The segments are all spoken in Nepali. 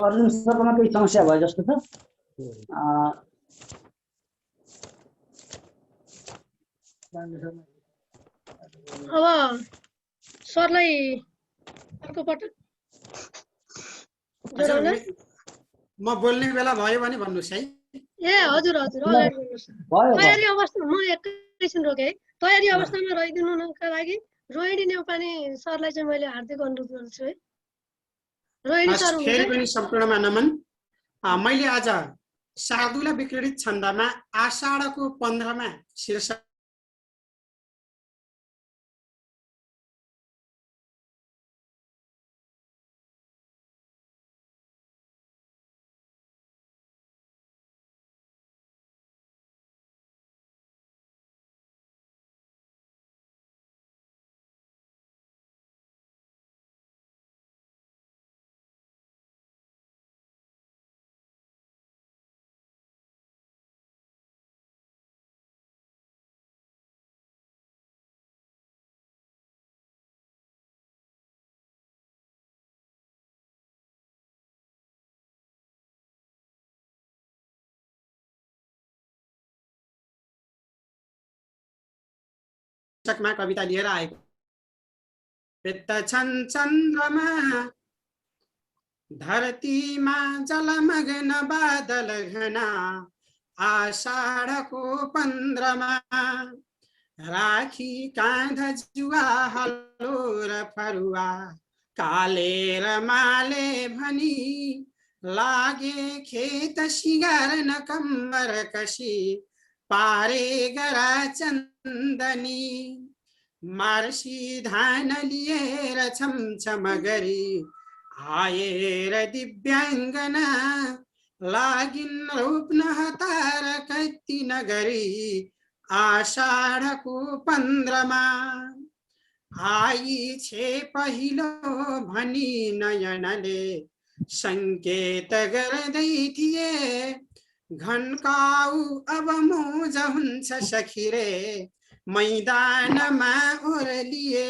अर्जुन सरकोमा केही समस्या भयो जस्तो छ। अब सरलाई अर्को पटक जोडाउन म बोल्ने बेला भयो भने भन्नुस् है। ए हजुर हजुर अगाडि गर्नुहोस्। तयारी अवस्था म एकैछिन रोके है। तयारी अवस्थामा रहिदिनुका लागि रोहिणी नेउपाने सरलाई चाहिँ मैले हार्दिक अनुरोध गर्छु है। रोहिणी सर फेरि पनि सम्पूर्णमा नमन। मैले आज शार्दूल विक्रीडित छन्दमा आषाढको 15मा शीर्षक मा कविता लिएर आएको। पेत्त छन् चन्द्रमा धरतीमा जलमग्न बादल घना आषाढको 15मा राखी काँध जुवा हलो र फरुवा कालेर माले भनी लागे खेत सिगार्न कम्बर कसी पारे गरा चन्दनी मार्सी धान लिएर छमछम गरी आएर दिव्याङ्गना लागिन् रोप्न हतार कति नगरी आषाढको 15मा आई छे पहिलो भनी नयनले संकेत गर्दै थिए घनकाउ अब मोज हुन्छ सखिरे मैदानमा ओर्लिए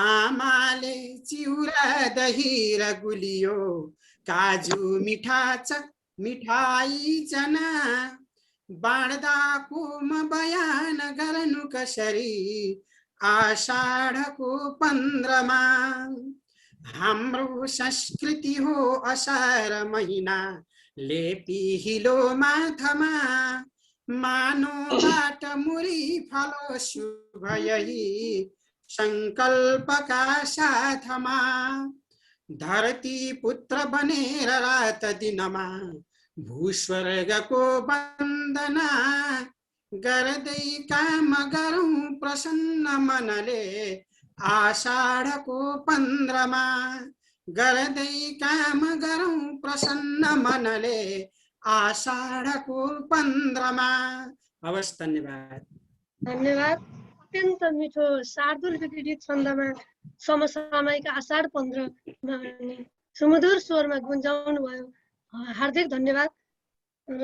आमाले चिउरा दही र गुलियो काजु मिठाई चना बाँड्दाको म बयान गर्नु कसरी आषाढको 15मा हाम्रो संस्कृति हो असार महिना लेपी हिलो माथमा मानोबाट मुरी फलो शुभ यही संकल्पका साथमा धरती पुत्र बनेर रात दिनमा भूस्वर्गको वन्दना गर्दै काम गरौँ प्रसन्न मनले आषाढको 15मा गर्दै काम गरौँ प्रसन्न मनले आषाढको 15मा। हवस्, धन्यवाद। धन्यवाद। अत्यन्त मिठो शार्दूल विक्रीडित छन्दमा समसामयिक आषाढ 15मा सुमधुर स्वरमा गुन्जाउनु भयो। हार्दिक धन्यवाद। र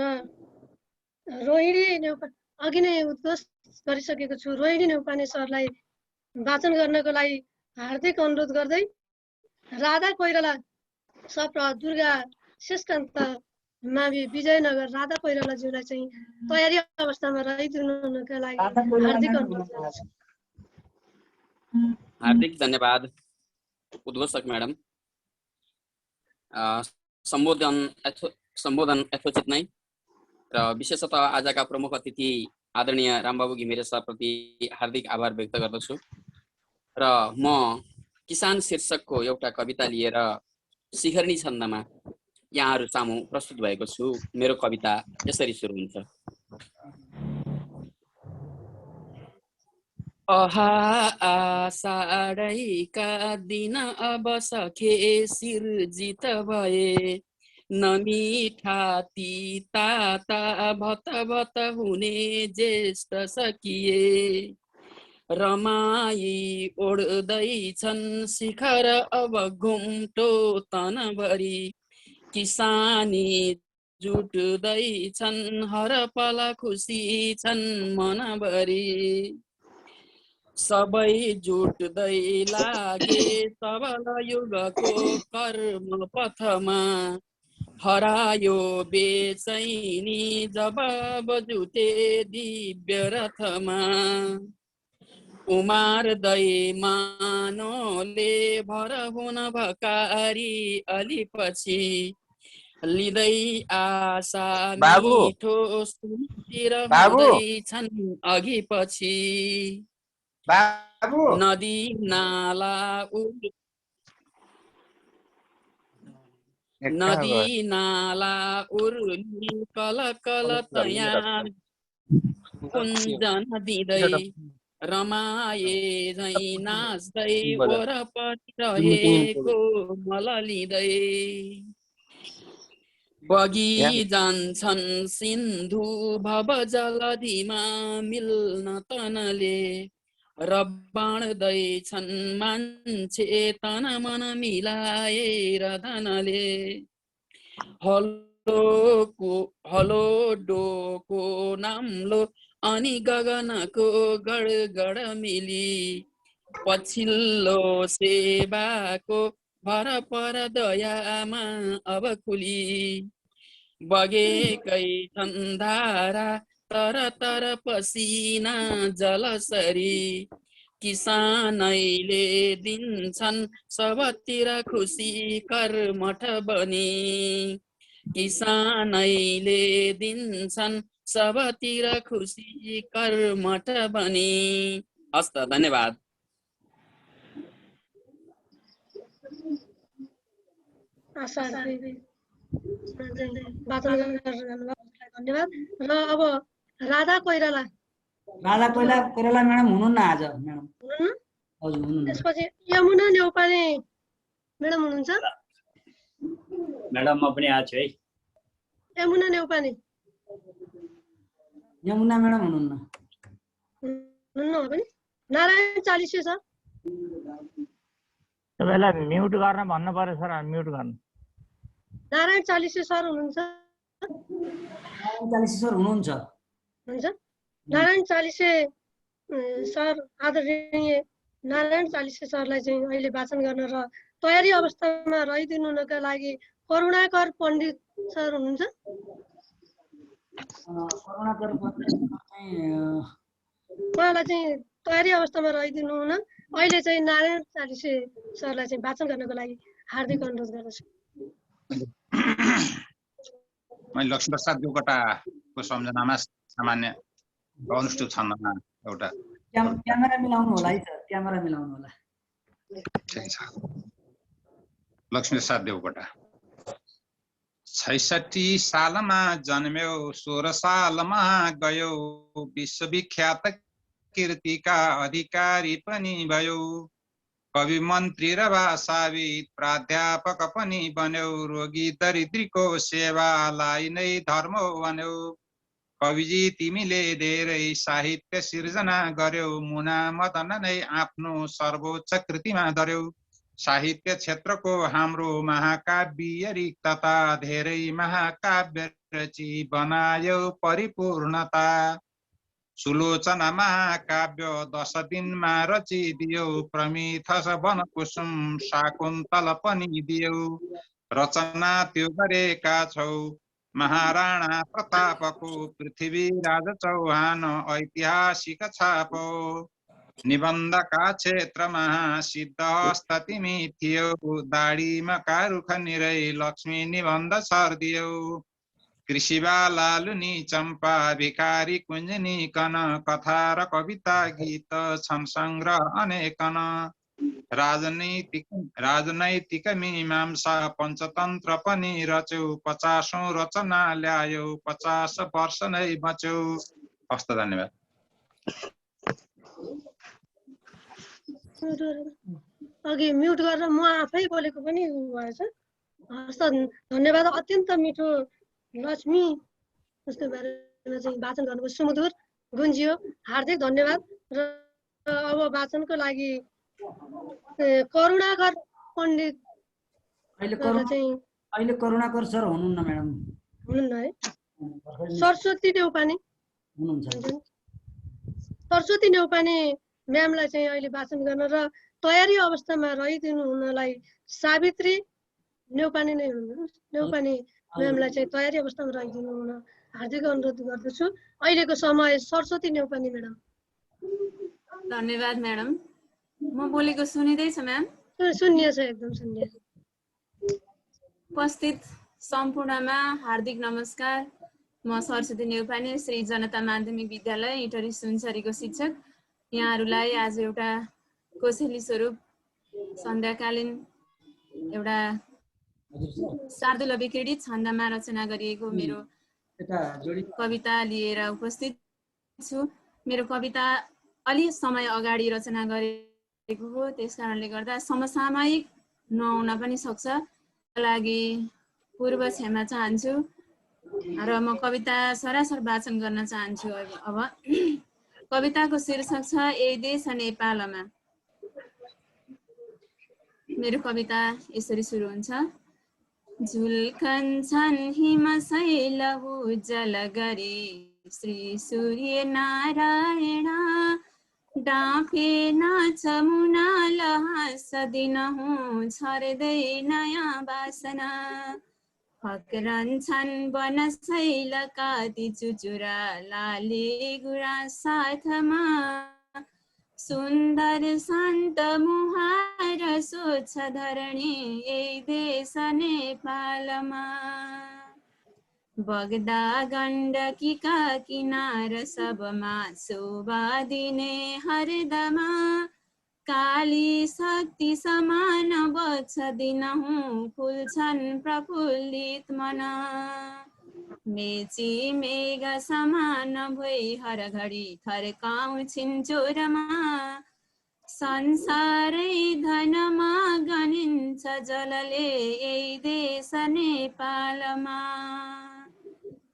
रोहिणी नेउपा अघि नै उद्घोष गरिसकेको छु। रोहिणी नेउपाने सरलाई वाचन गर्नको लागि हार्दिक अनुरोध गर्दै राधा कोइराला सप्र दुर्गा श्रेष्ठ मावि विजयनगर राधा कोइरालाज्यूलाई चाहिँ तयारी अवस्थामा रहिदिनुका लागि हार्दिक अनुरोध गर्छु। हार्दिक धन्यवाद उद्घोषक म्याडम। सम्बोधन यथोचित नै र विशेषतः आजका प्रमुख अतिथि आदरणीय रामबाबु घिमिरे सरप्रति हार्दिक आभार व्यक्त गर्दछु। र म किसान शीर्षकको एउटा कविता लिएर शिखरनी छन्दमा यहाँहरू सामु प्रस्तुत भएको छु। मेरो कविता यसरी सुरु हुन्छ। अहा आषाढैका दिन अब सखे सिर्जित भए नमिठा तिता भत भत हुने ज्येष्ठ सकिए रमाई ओढ्दैछन् शिखर अब घुम्टो तनभरि किसानी जुट्दैछन् हरपल खुसी छन् मनभरि सबै जुट्दै लागे सबल युगको कर्म पथमा हरायो बेचैनी जब जुटे दिव्य रथमा उमार्दै मानोले भर हुन भकारी अलिपछि लिँदै आशा बाबु मिठो सुतिर बाबु हुँदैछन् अघि पछि बाबु नदी नाला नदी नाला उर्ली कल कल तयार कुञ्जन दिँदै रमाए झै नाच्दै वरपरि रहेको मल लिँदै बगी जान्छन् सिन्धु भव जलधिमा मिल्न तनले र बाँड्दैछन् मान्छे तन मन मिलाएर धनले हलो डोको नाम्लो अनि गगनको गडगड मिली पछिल्लो सेवाको भर पर दयामा अब खुली बगेकै छन् धारा तर तर पसिना जलसरी किसानैले दिन्छन् सबतिर खुसी कर्मठ बनी किसानैले दिन्छन् सबतिर खुसी कर्मठ बनी। हस्त धन्यवाद। धन्यवाद। र अब राधा कोइराला म्याडम हुनुहुन्न आज म्याडम। हुनुहुन्न? हजुर हुनुहुन्न। त्यसपछि यमुना नेउपाने म्याडम हुनुहुन्छ? म्याडम म पनि आएको छु है। यमुना नेउपाने यमुना म्याडम हुनुहुन्न? हुनुहुन्न पनि? नारायण चालिसे सर तपाईलाई म्युट गर्न भन्नु पर्यो सर, म्युट गर्नु। नारायण चालिसे सर हुनुहुन्छ? नारायण चालिसे सर हुनुहुन्छ? हुन्छ। नारायण चालिसे सर, आदरणीय नारायण चालिसे सरलाई चाहिँ अहिले वाचन गर्न र तयारी अवस्थामा रहिदिनुका लागि करुणाकर पण्डित सर हुनुहुन्छ? करुणाकर पण्डित चाहिँ उहाँलाई चाहिँ तयारी अवस्थामा रहिदिनु हुन अहिले चाहिँ नारायण चालिसे सरलाई चाहिँ वाचन गर्नको लागि हार्दिक अनुरोध गर्दछु। मैले लक्ष्मीप्रसाद देवकोटाको सम्झनामा सामान्य अनुष्ठित छन्दमा एउटा क्यामेरा मिलाउनु होला है सर, क्यामेरा मिलाउनु होला। ठिक छ। लक्ष्मीप्रसाद देवकोटा 66 सालमा जन्म्यो, 16 सालमा गयो, विश्वविख्यात कीर्तिका अधिकारी पनि भयो। कवि मन्त्री र भाषाविद प्राध्यापक पनि बन्यो, रोगी दरिद्रीको सेवालाई नै धर्म बन्यो। कविजी तिमीले धेरै साहित्य सिर्जना गर्यौ, मुना मदन नै आफ्नो सर्वोच्च कृतिमा धर्यौ। साहित्य क्षेत्रको हाम्रो महाकाव्य रिक्तता, धेरै महाकाव्य रची बनायो परिपूर्णता। सुलोचना महाकाव्य 10 दिनमा रचिदियो, प्रमिथस वनकुसुम शाकुन्तल पनि दियो। रचना त्यो गरेका छौ महाराणा प्रतापको, पृथ्वीराज चौहान ऐतिहासिक छाप। निबन्धका क्षेत्रमा सिद्धहस्त तिमी थियौ, दाडीमा रुख निरै लक्ष्मी निबन्ध सर्दियौ। कृषिबाला लुनी चम्पा भिखारी कुञ्जनी कन, कथा र कविता गीत छन् संग्रह अनेकन। राजनैतिक मीमांसा पञ्चतन्त्र पनि रच्यौ, 50औं रचना ल्यायौ, 50 वर्ष नै बच्यौ। हस्त धन्यवाद। अघि म्युट गरेर म आफै बोलेको पनि भएछ। हस्त धन्यवाद। अत्यन्त मिठो लक्ष्मी उसको बारेमा चाहिँ वाचन गर्नुभयो, सुमधुर गुन्जियो, हार्दिक धन्यवाद। र अब वाचनको लागि करुणाकर पण्डित अहिले करुणाकर सर हुनुहुन्न म्याडम? हुनुहुन्न है। सरस्वती नेउपाने हुनुहुन्छ? सरस्वती नेउपाने म्यामलाई चाहिँ अहिले वाचन गर्न र तयारी अवस्थामा रहिदिनु हुनलाई सावित्री नेउपाने नै हुनुहुन्छ। नेउपाने म्यामलाई चाहिँ तयारी अवस्थामा रहिदिनु हुन हार्दिक अनुरोध गर्दछु। अहिलेको समय सरस्वती नेउपाने म्याडम। धन्यवाद म्याडम। म बोलेको सुनिँदैछ म्याम? सुन्निए छ, एकदम सुन्निए। उपस्थित सम्पूर्णमा हार्दिक नमस्कार। म सरस्वती नेउपाने, श्री जनता माध्यमिक विद्यालय इटहरी सुनसरीको शिक्षक। यहाँहरूलाई आज एउटा कोसेली स्वरूप सन्ध्याकालीन एउटा शार्दूल विक्रीडित छन्दमा रचना गरिएको मेरो कविता लिएर उपस्थित छु। मेरो कविता अलि समय अगाडि रचना गरेको हो, त्यस कारणले गर्दा समसामयिक नहुन पनि सक्छ, लागि पूर्व क्षमा चाहन्छु र म कविता सरासर वाचन गर्न चाहन्छु। अब कविताको शीर्षक छ ए देश नेपालमा। मेरो कविता यसरी सुरु हुन्छ। झुल्कन्छन् हिम शैल उज्जल गरी श्री सूर्य नारायण, डाँफे नाच मुनाल हाँस दिनहुँ छर्दै नयाँ वासना। फक्रन्छन् वन शैल काती चुचुरा लाली गुरा साथमा, सुन्दर शान्त मुहार स्वच्छ धरणी यही देश नेपालमा। बग्दा गण्डकीका किनार सबमा शोभा दिने हरदमा, काली शक्ति समान बग्छ दिनहुँ फुल्छन् प्रफुल्लित मन। मेची मेघ समान भई हर घडी थर्काउँछिन् जोरमा, संसारै धनमा गनिन्छ जलले यही देश नेपालमा।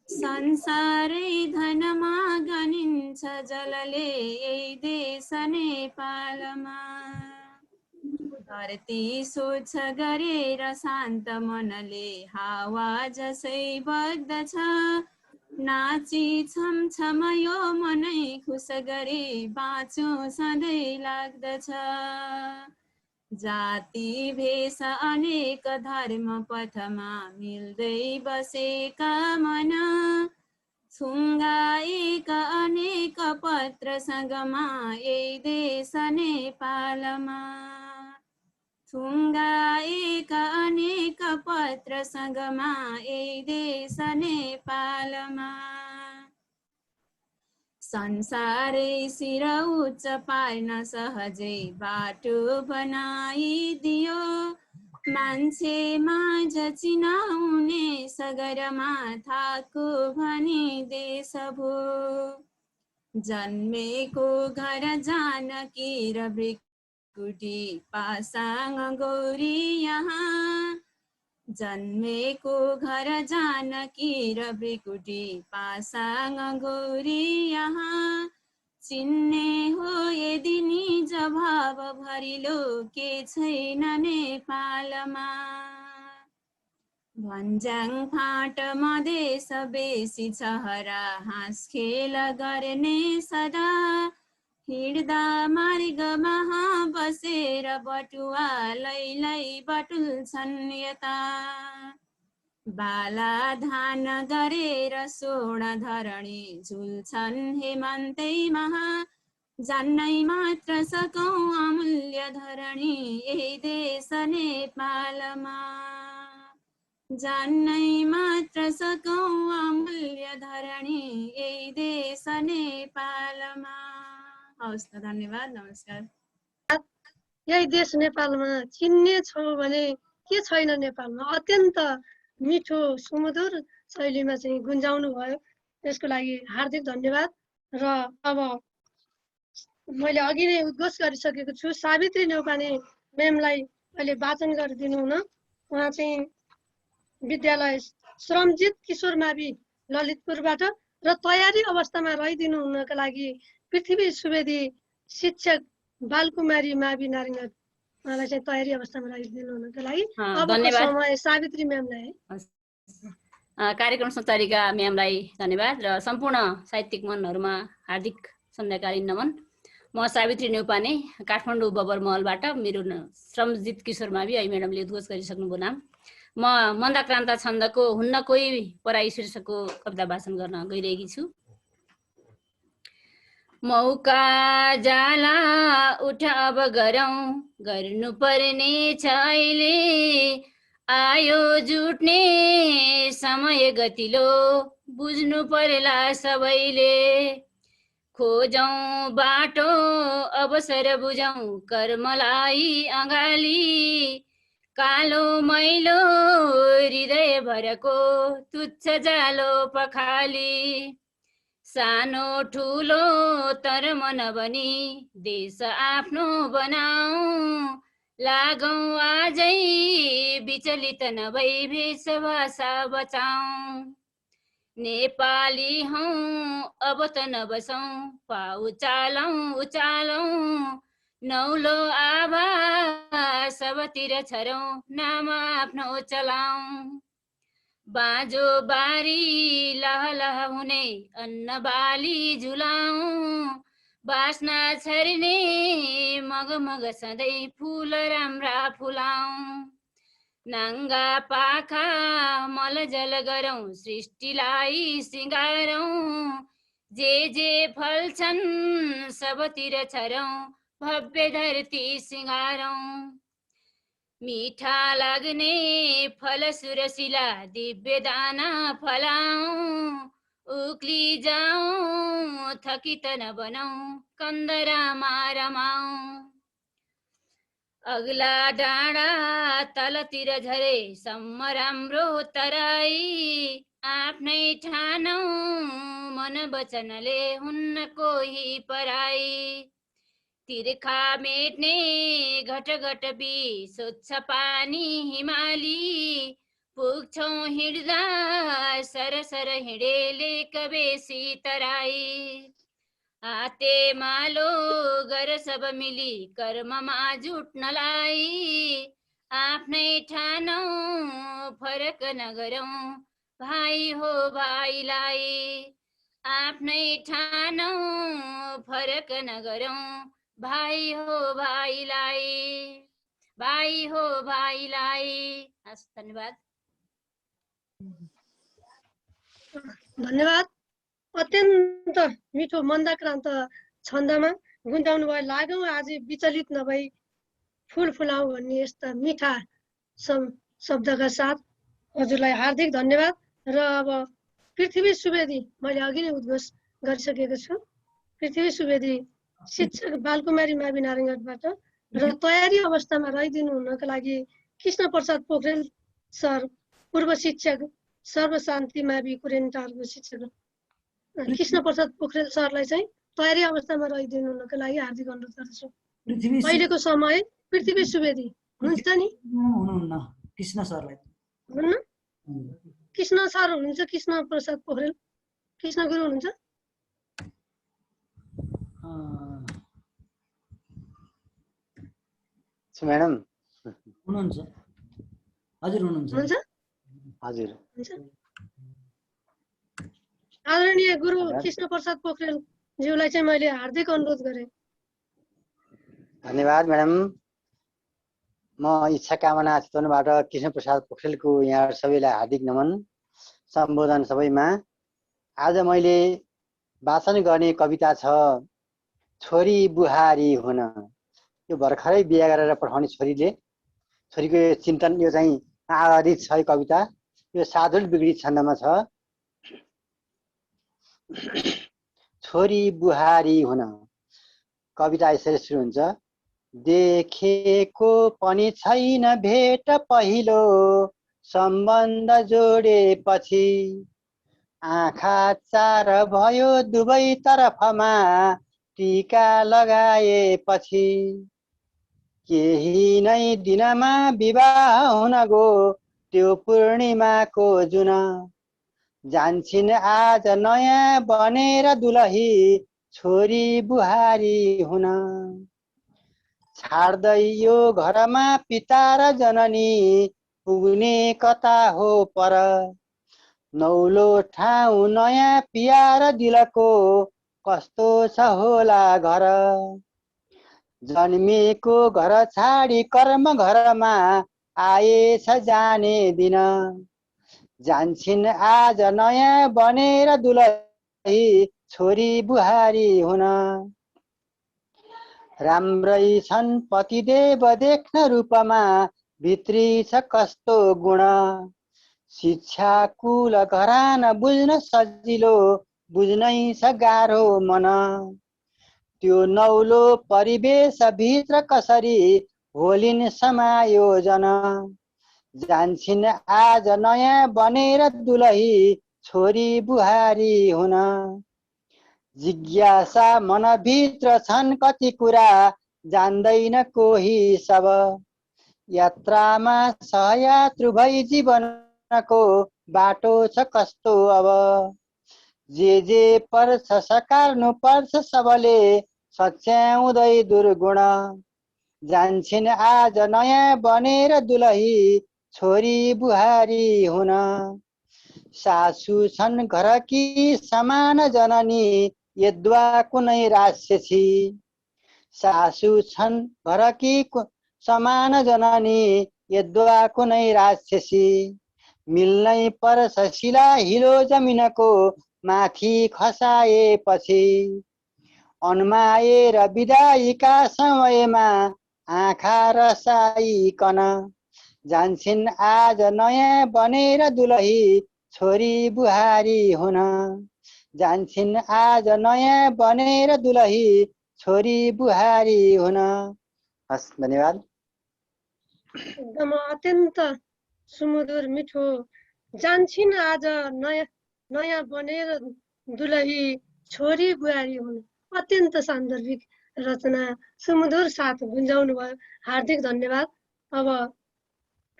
संसारै धनमा गनिन्छ जलले यही देश नेपालमा। धरती स्वच्छ गरेर शान्त मनले हावा जसै बग्दछ, नाची छमछम यो मनै खुस गरी बाँचौँ सधैँ लाग्दछ। जाति भेष अनेक धर्म पथमा मिल्दै बसेका मन, छुङ्गा एक अनेक पत्र सङ्गमा यही देश नेपालमा। छुङ्गा एक अनेक पत्र सङ्गमा यही देश नेपालमा। संसारै शिर उच्च पार्न सहजै बाटो बनाइदियो, मान्छे माझ चिनाउने सगरमा थाको भनी देश भो। जन्मेको घर जानकी र भृकुटी पासाङ गौरी यहाँ, जन्मेको घर जानकी र भृकुटी पासाङ गौरी यहाँ। चिन्ने हो यदि निज भाव भरिलो के छैन नेपालमा। भन्ज्याङ फाँट मधेस बेसी छहरा हाँस खेल गर्ने सदा, हिँड्दा मार्गमा बसेर बटुवा लैलै बटुल्छन् यता। बाला धान गरेर सोड धरणी झुल्छन् हेमन्तैमा, जान्नै मात्र सकौँ अमूल्य धरणी यही देश नेपालमा। जान्नै मात्र सकौँ अमूल्य धरणी यही देश नेपालमा। हवस् त, धन्यवाद, नमस्कार। यही देश नेपालमा चिन्ने छौँ भने के छैन नेपालमा। अत्यन्त मिठो सुमधुर शैलीमा चाहिँ गुन्जाउनु भयो, त्यसको लागि हार्दिक धन्यवाद। र अब मैले अघि नै उद्घोष गरिसकेको छु, सावित्री नेउपाने म्यामलाई अहिले वाचन गरिदिनु हुन। उहाँ चाहिँ विद्यालय श्रमजित किशोर मावि ललितपुरबाट र तयारी अवस्थामा रहिदिनु हुनका लागि पृथ्वी सुवेदी शिक्षक बालकुमारी मावि नारायण, उहाँलाई चाहिँ तयारी अवस्थामा रहिदिनु हुनका लागि अबको समय सावित्री म्यामलाई। कार्यक्रम सञ्चालिका म्यामलाई धन्यवाद र सम्पूर्ण साहित्यिक मनहरूमा हार्दिक सन्ध्याकालीन नमन। म सावित्री नेउपाने काठमाडौँ बबरमहलबाट मेरो श्रमजित किशोर मावि आई म्याडमले उद्घोष गरिसक्नुभयो नाम। म मन्दाक्रान्ता छन्दको हुन्न कोही पराई शीर्षकको कविता वाचन गर्न गइरहेकी छु। मौका जाला उठ अब गरौँ गर्नु पर्ने छ अहिले, आयो जुट्ने समय गतिलो बुझ्नु पर्ला सबैले। खोजौँ बाटो अवसर बुझौँ कर्मलाई अगालि, कालो मैलो हृदय भरको तुच्छ जालो पखाली। सानो ठुलो तर मन बनी देश आफ्नो बनाऊ, लागौँ आजै विचलित नभई भेषभाषा बचाऊ। नेपाली हौँ अब त नबसौँ पाउ चालौँ उचालौँ, नौलो आभा सबतिर छरौँ नाम आफ्नो चलाऊ। बाँझो बारी लहलह हुने अन्न बाली झुलाऊ, बास्ना छर्ने मगमग सधैँ फुल राम्रा फुलाऊ। नाङ्गा पाखा मलजल गरौँ सृष्टिलाई सिँगारौँ, जे फल्छन् सबतिर छरौँ भव्य धरती सिँगारौँ। मिठा लाग्ने फल सुरसिला दिव्य दाना फलाऊ, उक्ली जाऊँ थकित नबनौँ कन्दरामा रमाऊ। अग्ला डाँडा तलतिर झरे सम्म राम्रो तराई, आफ्नै ठानौँ मन वचनले हुन्न कोही पराई। तिर्खा मेट्ने घट घट बी स्वच्छ पानी हिमाली, पुग्छौँ हिँड्दा सरसर हिँडेले कबेसी तराई। हाते मालो गर सब मिली कर्ममा जुट्नलाई, आफ्नै ठानौँ फरक नगरौँ भाइ हो भाइलाई। आफ्नै ठानौँ फरक नगरौँ भाइ हो भाइलाई, भाइ हो भाइलाई। हस्, धन्यवाद। धन्यवाद। अत्यन्त मिठो मन्दाक्रान्त छन्दमा गुन्जाउनु भयो। लागौँ आज विचलित नभई फुल फुलाऊ भन्ने यस्ता मिठा शब्दका साथ हजुरलाई हार्दिक धन्यवाद। र अब पृथ्वी सुवेदी मैले अघि नै उद्घोष गरिसकेको छु। पृथ्वी सुवेदी शिक्षक बालकुमारी मावि नारायणगढबाट र तयारी अवस्थामा रहिदिनु हुनको लागि कृष्ण प्रसाद पोखरेल सर, पूर्व शिक्षक सर्वशान्ति मावि कुरेन्टारको शिक्षक कृष्ण प्रसाद पोखरेल सरलाई चाहिँ तयारी अवस्थामा रहिदिनु हुनको लागि हार्दिक अनुरोध गर्दछु। अहिलेको समय पृथ्वी सुवेदी हुनुहुन्छ नि? हुनुहुन्न, कृष्ण सरलाई हुन्न? कृष्ण सर हुनुहुन्छ, कृष्ण प्रसाद पोखरेल, कृष्ण गुरु हुनुहुन्छ? म्याडम हुनुहुन्छ, हजुर हुनुहुन्छ। हजुर, आदरणीय गुरु कृष्ण प्रसाद पोखरेल ज्यूलाई चाहिँ मैले हार्दिक अनुरोध गरेँ। धन्यवाद म्याडम। म इच्छा कामना चितवनबाट कृष्ण प्रसाद पोखरेलको यहाँ सबैलाई हार्दिक नमन, सम्बोधन सबैमा। आज मैले वाचन गर्ने कविता छ छोरी बुहारी हुन। यो भर्खरै बिहा गरेर पठाउने छोरीको चिन्तन यो चाहिँ आधारित छ। कविता यो साधुल विकृत छन्दमा छ। छोरी बुहारी हुन। कविता यसरी सुरु हुन्छ। देखेको पनि छैन भेट पहिलो, सम्बन्ध जोडेपछि आँखा चार भयो दुवै तर्फमा, टीका लगाएपछि केही नै दिनमा विवाह हुन गो त्यो पूर्णिमाको जुन। जान्छिन् आज नयाँ बनेर दुलही छोरी बुहारी हुन। छाड्दै यो घरमा पिता र जननी पुग्ने कता हो पर, नौलो ठाउँ नयाँ पिया र दिलको कस्तो छ होला घर जन्मिएको घर छाडी कर्म घरमा आएछ जाने दिन जान्छिन् आज नयाँ बनेर दुलही छोरी बुहारी हुन राम्रै छन् पतिदेव देख्न रूपमा भित्री छ कस्तो गुण शिक्षा कुल घराना बुझ्न सजिलो बुझ्नै छ गाह्रो मन त्यो नौलो परिवेश भित्र कसरी होलिन् समायोजन जान्छिन् आज नयाँ बनेर दुलही छोरी बुहारी हुन जिज्ञासा मनभित्र छन् कति कुरा जान्दैन कोही सब यात्रामा सहयात्रु भई जीवनको बाटो छ कस्तो अब जे पर्छ सकार्नु पर्छ सबले सच्याउँदै दुर्गुण जान्छिन् आज नयाँ बनेर दुलही छोरी बुहारी हुन सासु छन् घरकी समान जननी यद्वा कुनै राक्षसी सासु छन् घरकी समान जननी यद्वा कुनै राक्षसी मिल्नै पर्छ शिला हिलो जमिनको माथि खसाएपछि अन्माएर बिदाईका समयमा आँखा रसाइकन जान्छिन् आज नयाँ बनेर दुलही छोरी बुहारी हुन जान्छिन् आज नयाँ बनेर दुलही छोरी बुहारी हुन हस् धन्यवाद एकदम अत्यन्त सुमधुर मिठो जान्छिन् आज नयाँ बनेर दुलही छोरी बुहारी हुन अत्यन्त सान्दर्भिक रचना सुमधुर साथ गुन्जाउनु भयो हार्दिक धन्यवाद अब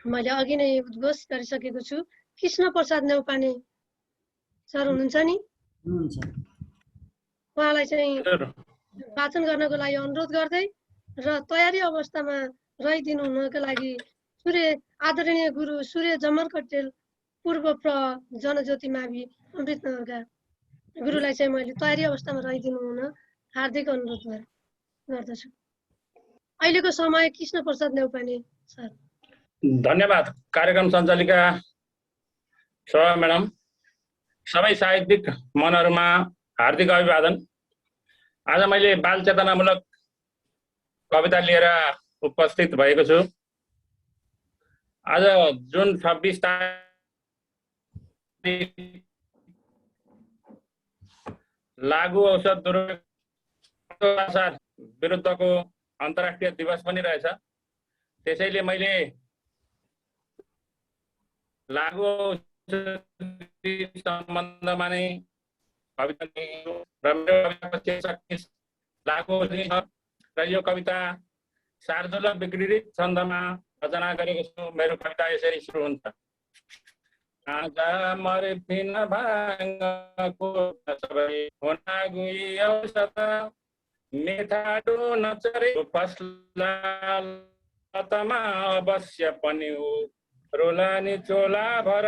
मैले अघि नै उद्घोष गरिसकेको छु कृष्ण प्रसाद नेउपाने सर हुनुहुन्छ नि उहाँलाई चाहिँ वाचन गर्नको लागि अनुरोध गर्दै र तयारी अवस्थामा रहिदिनु हुनको लागि आदरणीय गुरु सूर्य जमर कटेल पूर्व जनज्योति मावि अमृतनगरका गुरुलाई चाहिँ मैले तयारी अवस्थामा रहिदिनु हुन हार्दिक अनुरोध गर्दछु अहिलेको समय कृष्ण प्रसाद नेउपाने सर धन्यवाद कार्यक्रम सञ्चालिका सभा म्याडम सबै साहित्यिक मनहरूमा हार्दिक अभिवादन आज मैले बाल चेतनामूलक कविता लिएर उपस्थित भएको छु आज जुन 26 तारिख लागु औषध दुर्व्यवहार विरुद्धको अन्तर्राष्ट्रिय दिवस पनि रहेछ त्यसैले मैले लागु सम्बन्धमा नै कविता र मेरो कविताको शीर्षक लागु र यो कविता शार्दूल विकृत छन्दमा रचना गरेको छु मेरो कविता यसरी सुरु हुन्छ आज मर्फिन भाङको सबै होना गुई औषध मेथाडो नचरे फसला लतमा अवश्य पनि हो रोलानी चोला भर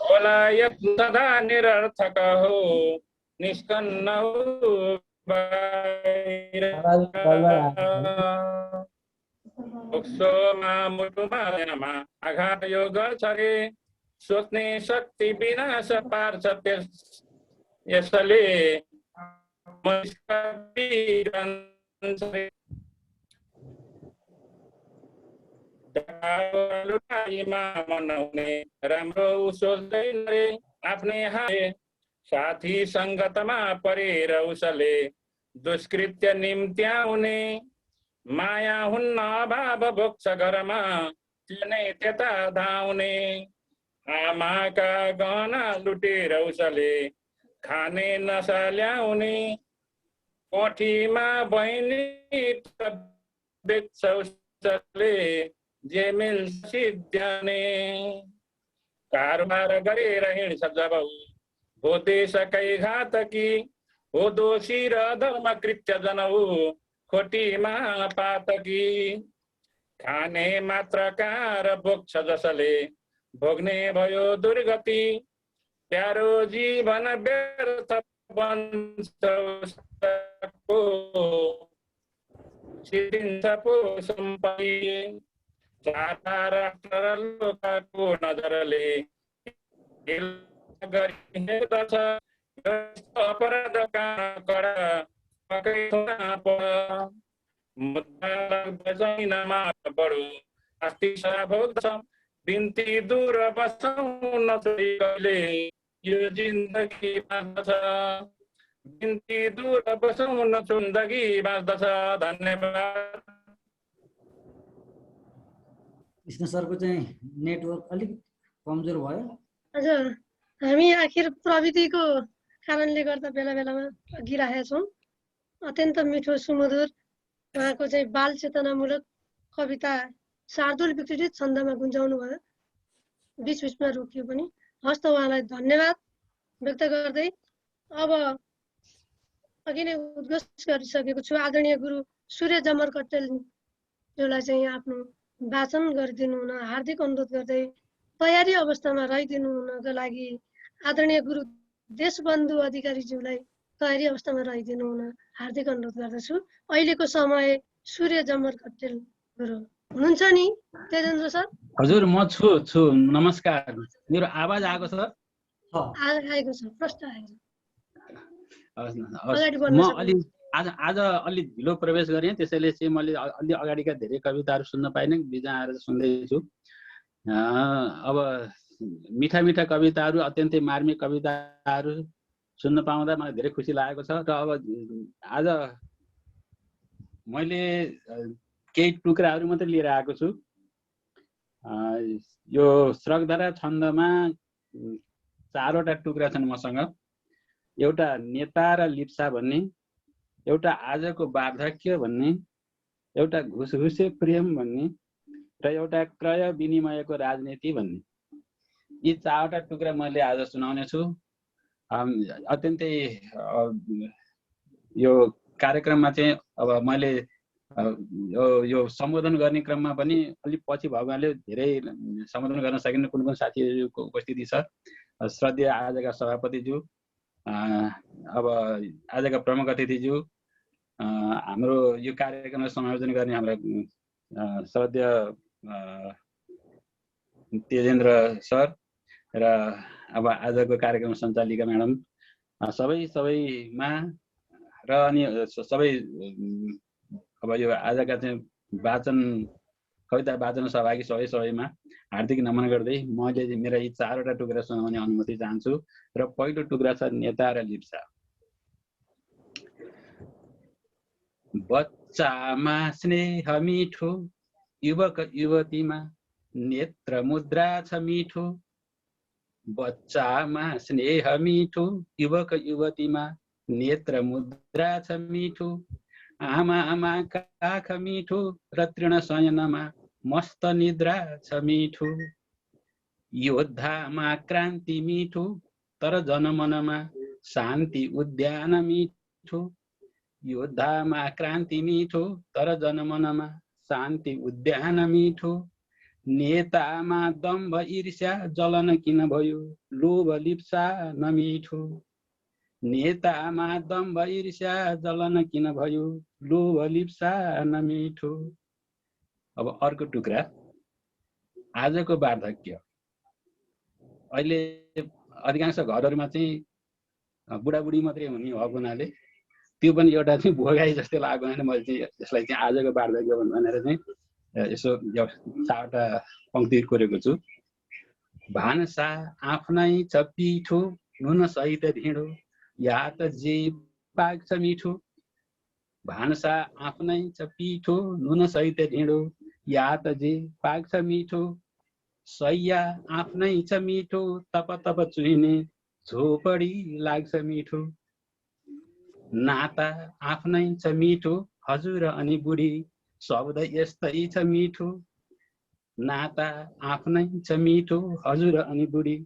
होला यत सदा निरर्थक हो निष्कन्न हो ओक्सोमा मुटुमा देनमा आघात यो गर्छ रे सोच्ने शक्ति विनाश पार्छ त्यस यसले लुटाइमा मनाउने राम्रो सोच्दैन रे आफ्नै हाते साथी सङ्गतमा परेर उसले दुष्कृत्य निम्त्याउने माया हुन्न अभाव बोक्छ घरमा तिनै त्यता धाउने आमाका गहना लुटेर उसले खाने नसा ल्याउने कोठीमा बहिनी बेच्छ उसले जे मिल्छ सिद्ध्याउने कारोबार गरेर हिँड्छ जब हो देशकै घातकी हो दोषी र धर्म कृत्य जनऊ खोटीमा पातकी खाने मात्र कार बोक्छ जसले भोग्ने भयो दुर्गति प्यारो जीवन व्यर्थ वंशको सिद्धिन्छ पो सम्पत्ति जाता राष्ट्र र लोकको नजरले गरिहेर्दछ अपराधका कडा पक्कै थोडा पर मुद्दा लाग्दैनमा बढो शास्ति सजा भोग्दछ बिन्ती दूर बसौँ नछोडी कहिले यो जिन्दगी बाँच्दछ बिन्ती दूर बसौँ जिन्दगी बाँच्दछ। धन्यवाद। कृष्ण सरको चाहिँ नेटवर्क अलिक कमजोर भयो। हजुर, हामी आखिर प्रविधिको कारणले गर्दा बेला बेलामा गिराएका छौँ। अत्यन्त मिठो सुमधुर उहाँको चाहिँ बाल चेतनामूलक कविता शार्दुल विकृत छन्दमा गुन्जाउनु भयो, बिच बिचमा रोकियो पनि। हस् त, उहाँलाई धन्यवाद व्यक्त गर्दै अब अघि नै उद्घोष गरिसकेको छु, आदरणीय गुरु सूर्य जमर कट्टेलज्यूलाई चाहिँ आफ्नो वाचन गरिदिनु हुन हार्दिक अनुरोध गर्दै तयारी अवस्थामा रहिदिनु हुनको लागि आदरणीय गुरु देशबन्धु अधिकारीज्यूलाई तयारी अवस्थामा रहिदिनु हुन हार्दिक अनुरोध गर्दछु। अहिलेको समय सूर्य जमर कट्टेल गुरु हुनुहुन्छ नि तेजेन्द्र सर? हजुर, म छु। नमस्कार, मेरो आवाज आएको छ? आएको छ, प्रश्न आएको छ। म आज अलि ढिलो प्रवेश गरेँ, त्यसैले चाहिँ मैले अलि अगाडिका धेरै कविताहरू सुन्न पाइनँ, बिचमा आएर सुन्दैछु। अब मिठा मिठा कविताहरू, अत्यन्तै मार्मिक कविताहरू सुन्न पाउँदा मलाई धेरै खुसी लागेको छ। र अब आज मैले केही टुक्राहरू मात्रै लिएर आएको छु। यो स्रगधारा छन्दमा 4वटा टुक्रा छन् मसँग। एउटा नेता र लिप्सा भन्ने, एउटा आजको वार्धक्य भन्ने, एउटा घुसघुसे प्रेम भन्ने र एउटा क्रय विनिमयको राजनीति भन्ने। यी 4वटा टुक्रा मैले आज सुनाउने छु। अत्यन्तै यो कार्यक्रममा चाहिँ अब मैले यो सम्बोधन गर्ने क्रममा पनि अलिक पछि भएकोले धेरै सम्बोधन गर्न सकिन्न। कुन कुन साथीहरूको उपस्थिति छ। श्रद्धेय आजका सभापतिज्यू, अब आजका प्रमुख अतिथिज्यू, हाम्रो यो कार्यक्रमलाई समायोजन गर्ने हाम्रा श्रद्धेय तेजेन्द्र सर र अब आजको कार्यक्रम सञ्चालिका म्याडम, सबैमा र अनि सबै अब यो आजका चाहिँ कविता वाचन सहभागी सबैमा हार्दिक नमन गर्दै मैले मेरा यी 4वटा टुक्रा सुनाउने अनुमति चाहन्छु। र पहिलो टुक्रा छ नेता र लिप्सा। बच्चामा स्नेह मिठो, युवक युवतीमा नेत्र मुद्रा छ मिठो। बच्चामा स्नेह मिठो, युवक युवतीमा नेत्र मुद्रा छ मिठो। आमा आमाका आँख मिठो र तृण शयनमा मस्त निद्रा छ मिठो। योद्धामा क्रान्ति मिठो, तर जनमनमा शान्ति उद्यान मिठो। योद्धामा क्रान्ति मिठो, तर जनमनमा शान्ति उद्यान मिठो। नेतामा दम्भ ईर्ष्या जलन किन भयो, लोभ लिप्सा नमिठो। नेतामा दम्भ ईर्ष्या जलन किन भयो, लोभ लिप्सा नमिठो। अब अर्को टुक्रा आजको वार्धक्य। अहिले अधिकांश घरहरूमा चाहिँ बुढाबुढी मात्रै हुने भएको हुनाले त्यो पनि एउटा चाहिँ भोगाई जस्तै लागेको हुनाले मैले चाहिँ यसलाई चाहिँ आजको वार्धक्य भनेर चाहिँ यसो 4वटा पंक्ति कोरेको छु। भान्सा आफ्नै छ पिठो, नुन सहित ढिँडो, या त जे पाक्छ मिठो। भान्सा आफ्नै छ पिठो, नुन सहित ढिँडो, या त जे पाक्छ मिठो। सैया आफ्नै छ मिठो, तप तप चुहिने झोपडी लाग्छ मिठो। नाता आफ्नै छ मिठो, हजुर अनि बुढी शब्द यस्तै छ मिठो। नाता आफ्नै छ मिठो, हजुर अनि बुढी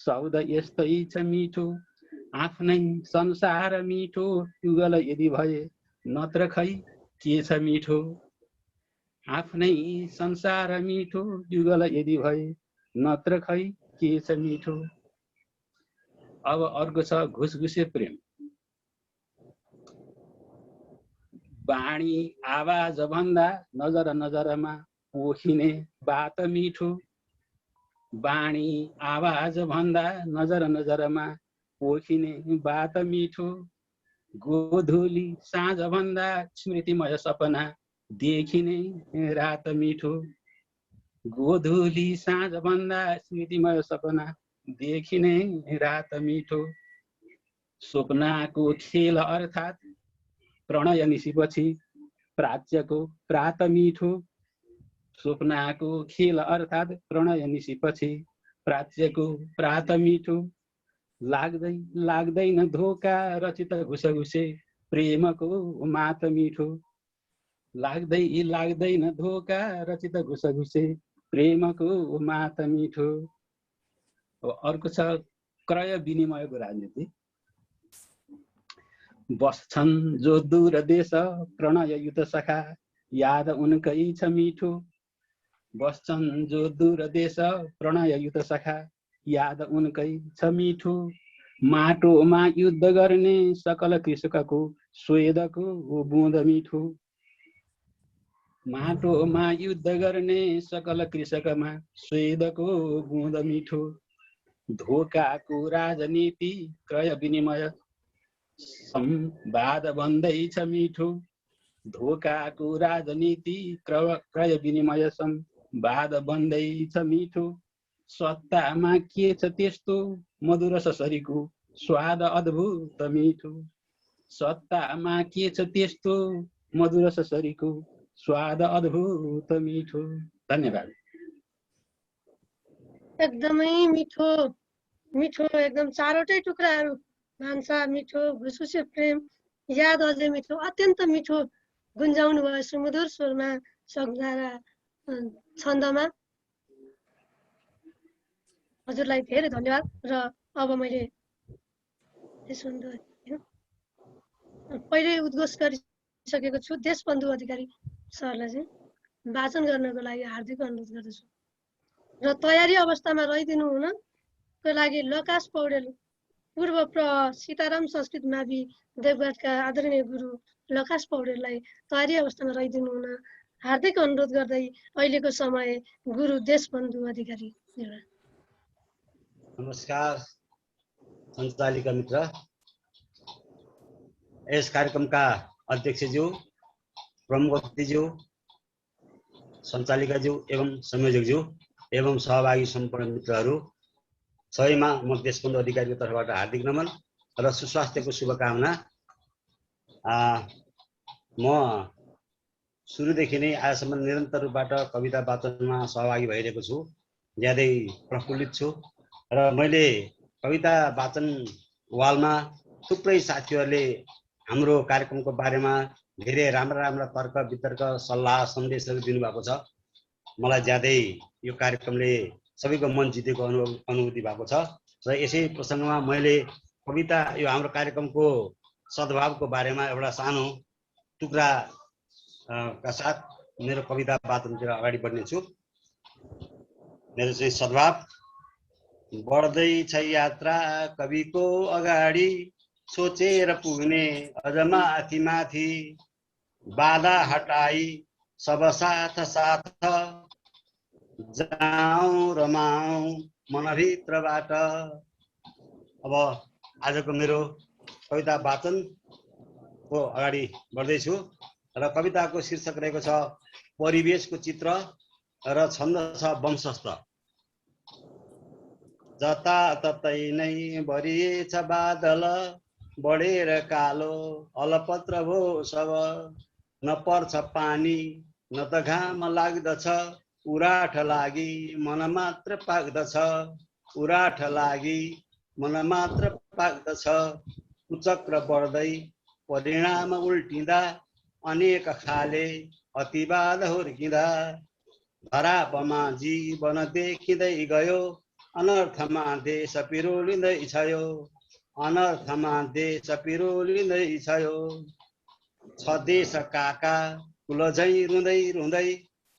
शब्द यस्तै छ मिठो। आफ्नै संसार मिठो, युगल यदि भए नत्र खै के छ मिठो। आफ्नै संसार मिठो, युगल यदि भए नत्र खै के छ मिठो। अब अर्को छ घुसघुसे प्रेम। बाणी आवाज भन्दा नजर नजरमा पोखिने बात मिठो बाणी आवाज भन्दा नजर नजरमा पोखिने बात मिठो गोधुली साँझ भन्दा स्मृतिमय सपना देखिने रात मिठो गोधुली साँझ भन्दा स्मृतिमय सपना देखिने रात मिठो स्वप्नको खेल अर्थात् प्रणय निशीपछि प्राच्यको प्रात मिठो स्वप्नको खेल अर्थात् प्रणय निशीपछि प्राच्यको प्रात मिठो लाग्दैन धोका रचित घुसघुसे प्रेमको मात मिठो लाग्दैन धोका रचित घुसघुसे प्रेमको मात मिठो। अर्को छ क्रय विनिमयको राजनीति। बस्छन् जो दूर देश प्रणय युत सखा याद उनकै छ मिठो बस्छन् जो दूर देश प्रणय युत सखा याद उनकै छ मिठो माटोमा युद्ध गर्ने सकल कृषकको स्वेदको बुँद मिठो माटोमा युद्ध गर्ने सकल कृषकमा स्वेदको बुँद मिठो धोकाको राजनीति क्रय विनिमय संवाद बन्दैछ मिठो धोकाको राजनीति क्रय विनिमय संवाद बन्दैछ मिठो सत्तामा के छ त्यस्तो मधुर ससरीको स्वाद अद्भुत मिठो सत्तामा के छ त्यस्तो मधुर ससरीको स्वाद अद्भुत मिठो। धन्यवाद। एकदमै मिठो मिठो एकदम चारवटै टुक्राहरू भान्सा मिठो घुसघुसे प्रेम याद अझै मिठो अत्यन्त मिठो गुन्जाउनु भयो सुमधुर स्वरमा सकधारा छन्दमा। हजुरलाई धेरै धन्यवाद। र अब मैले पहिले उद्घोष गरिसकेको छु देशबन्धु अधिकारी सरलाई चाहिँ वाचन गर्नको लागि हार्दिक अनुरोध गर्दछु र तयारी अवस्थामा रहिदिनु हुनको लागि लकाश पौडेल पूर्व सीताराम संस्कृत मावि देवघाटका आदरणीय गुरु लकाश पौडेललाई तयारी अवस्थामा रहिदिनु हुन हार्दिक अनुरोध गर्दै अहिलेको समय गुरु देशबन्धु अधिकारी। नमस्कार सञ्चालिका मित्र, यस कार्यक्रमका अध्यक्षज्यू, प्रमुख अतिथिज्यू, सञ्चालिकाज्यू एवं संयोजकज्यू एवं सहभागी सम्पूर्ण मित्रहरू सबैमा म देशबन्धु अधिकारीको तर्फबाट हार्दिक नमन र सुस्वास्थ्यको शुभकामना। म सुरुदेखि नै आजसम्म निरन्तर रूपबाट कविता वाचनमा सहभागी भइरहेको छु, ज्यादै प्रफुल्लित छु र मैले कविता वाचन वालमा थुप्रै साथीहरूले हाम्रो कार्यक्रमको बारेमा धेरै राम्रा राम्रा तर्क वितर्क सल्लाह सन्देशहरू दिनुभएको छ। मलाई ज्यादै यो कार्यक्रमले सबैको मन जितेको अनुभूति भएको छ र यसै प्रसङ्गमा मैले कविता यो हाम्रो कार्यक्रमको सद्भावको बारेमा एउटा सानो टुक्रा का साथ मेरो कविता वाचनतिर अगाडि बढ्नेछु। मेरो चाहिँ सद्भाव। बढ्दैछ यात्रा कविको अगाडि सोचेर पुग्ने अझ माथि माथि बाधा हटाई सब साथ साथ जाऊं रमाऊं मनभित्रबाट। अब आजको मेरो कविता वाचनको अगाडि बढ्दैछु र कविताको शीर्षक रहेको छ परिवेशको चित्र र छन्द छ वंशस्थ। जताततै नै भरिएछ बादल बढेर कालो अलपत्र भो सब न पर्छ पानी न त घाम लाग्दछ उराठ लागि मन मात्र पाक्दछ उराठ लागि मन मात्र पाक्दछ कुचक्र बढ्दै परिणाम उल्टिँदा अनेक खाले अतिवाद हुर्किँदा धरापमा जीवन देखिँदै गयो अनर्थमा देश पिरोलिँदै छयो अनर्थमा देश पिरोलिँदै छयो छ देश काका कुलझै रुँदै रुँदै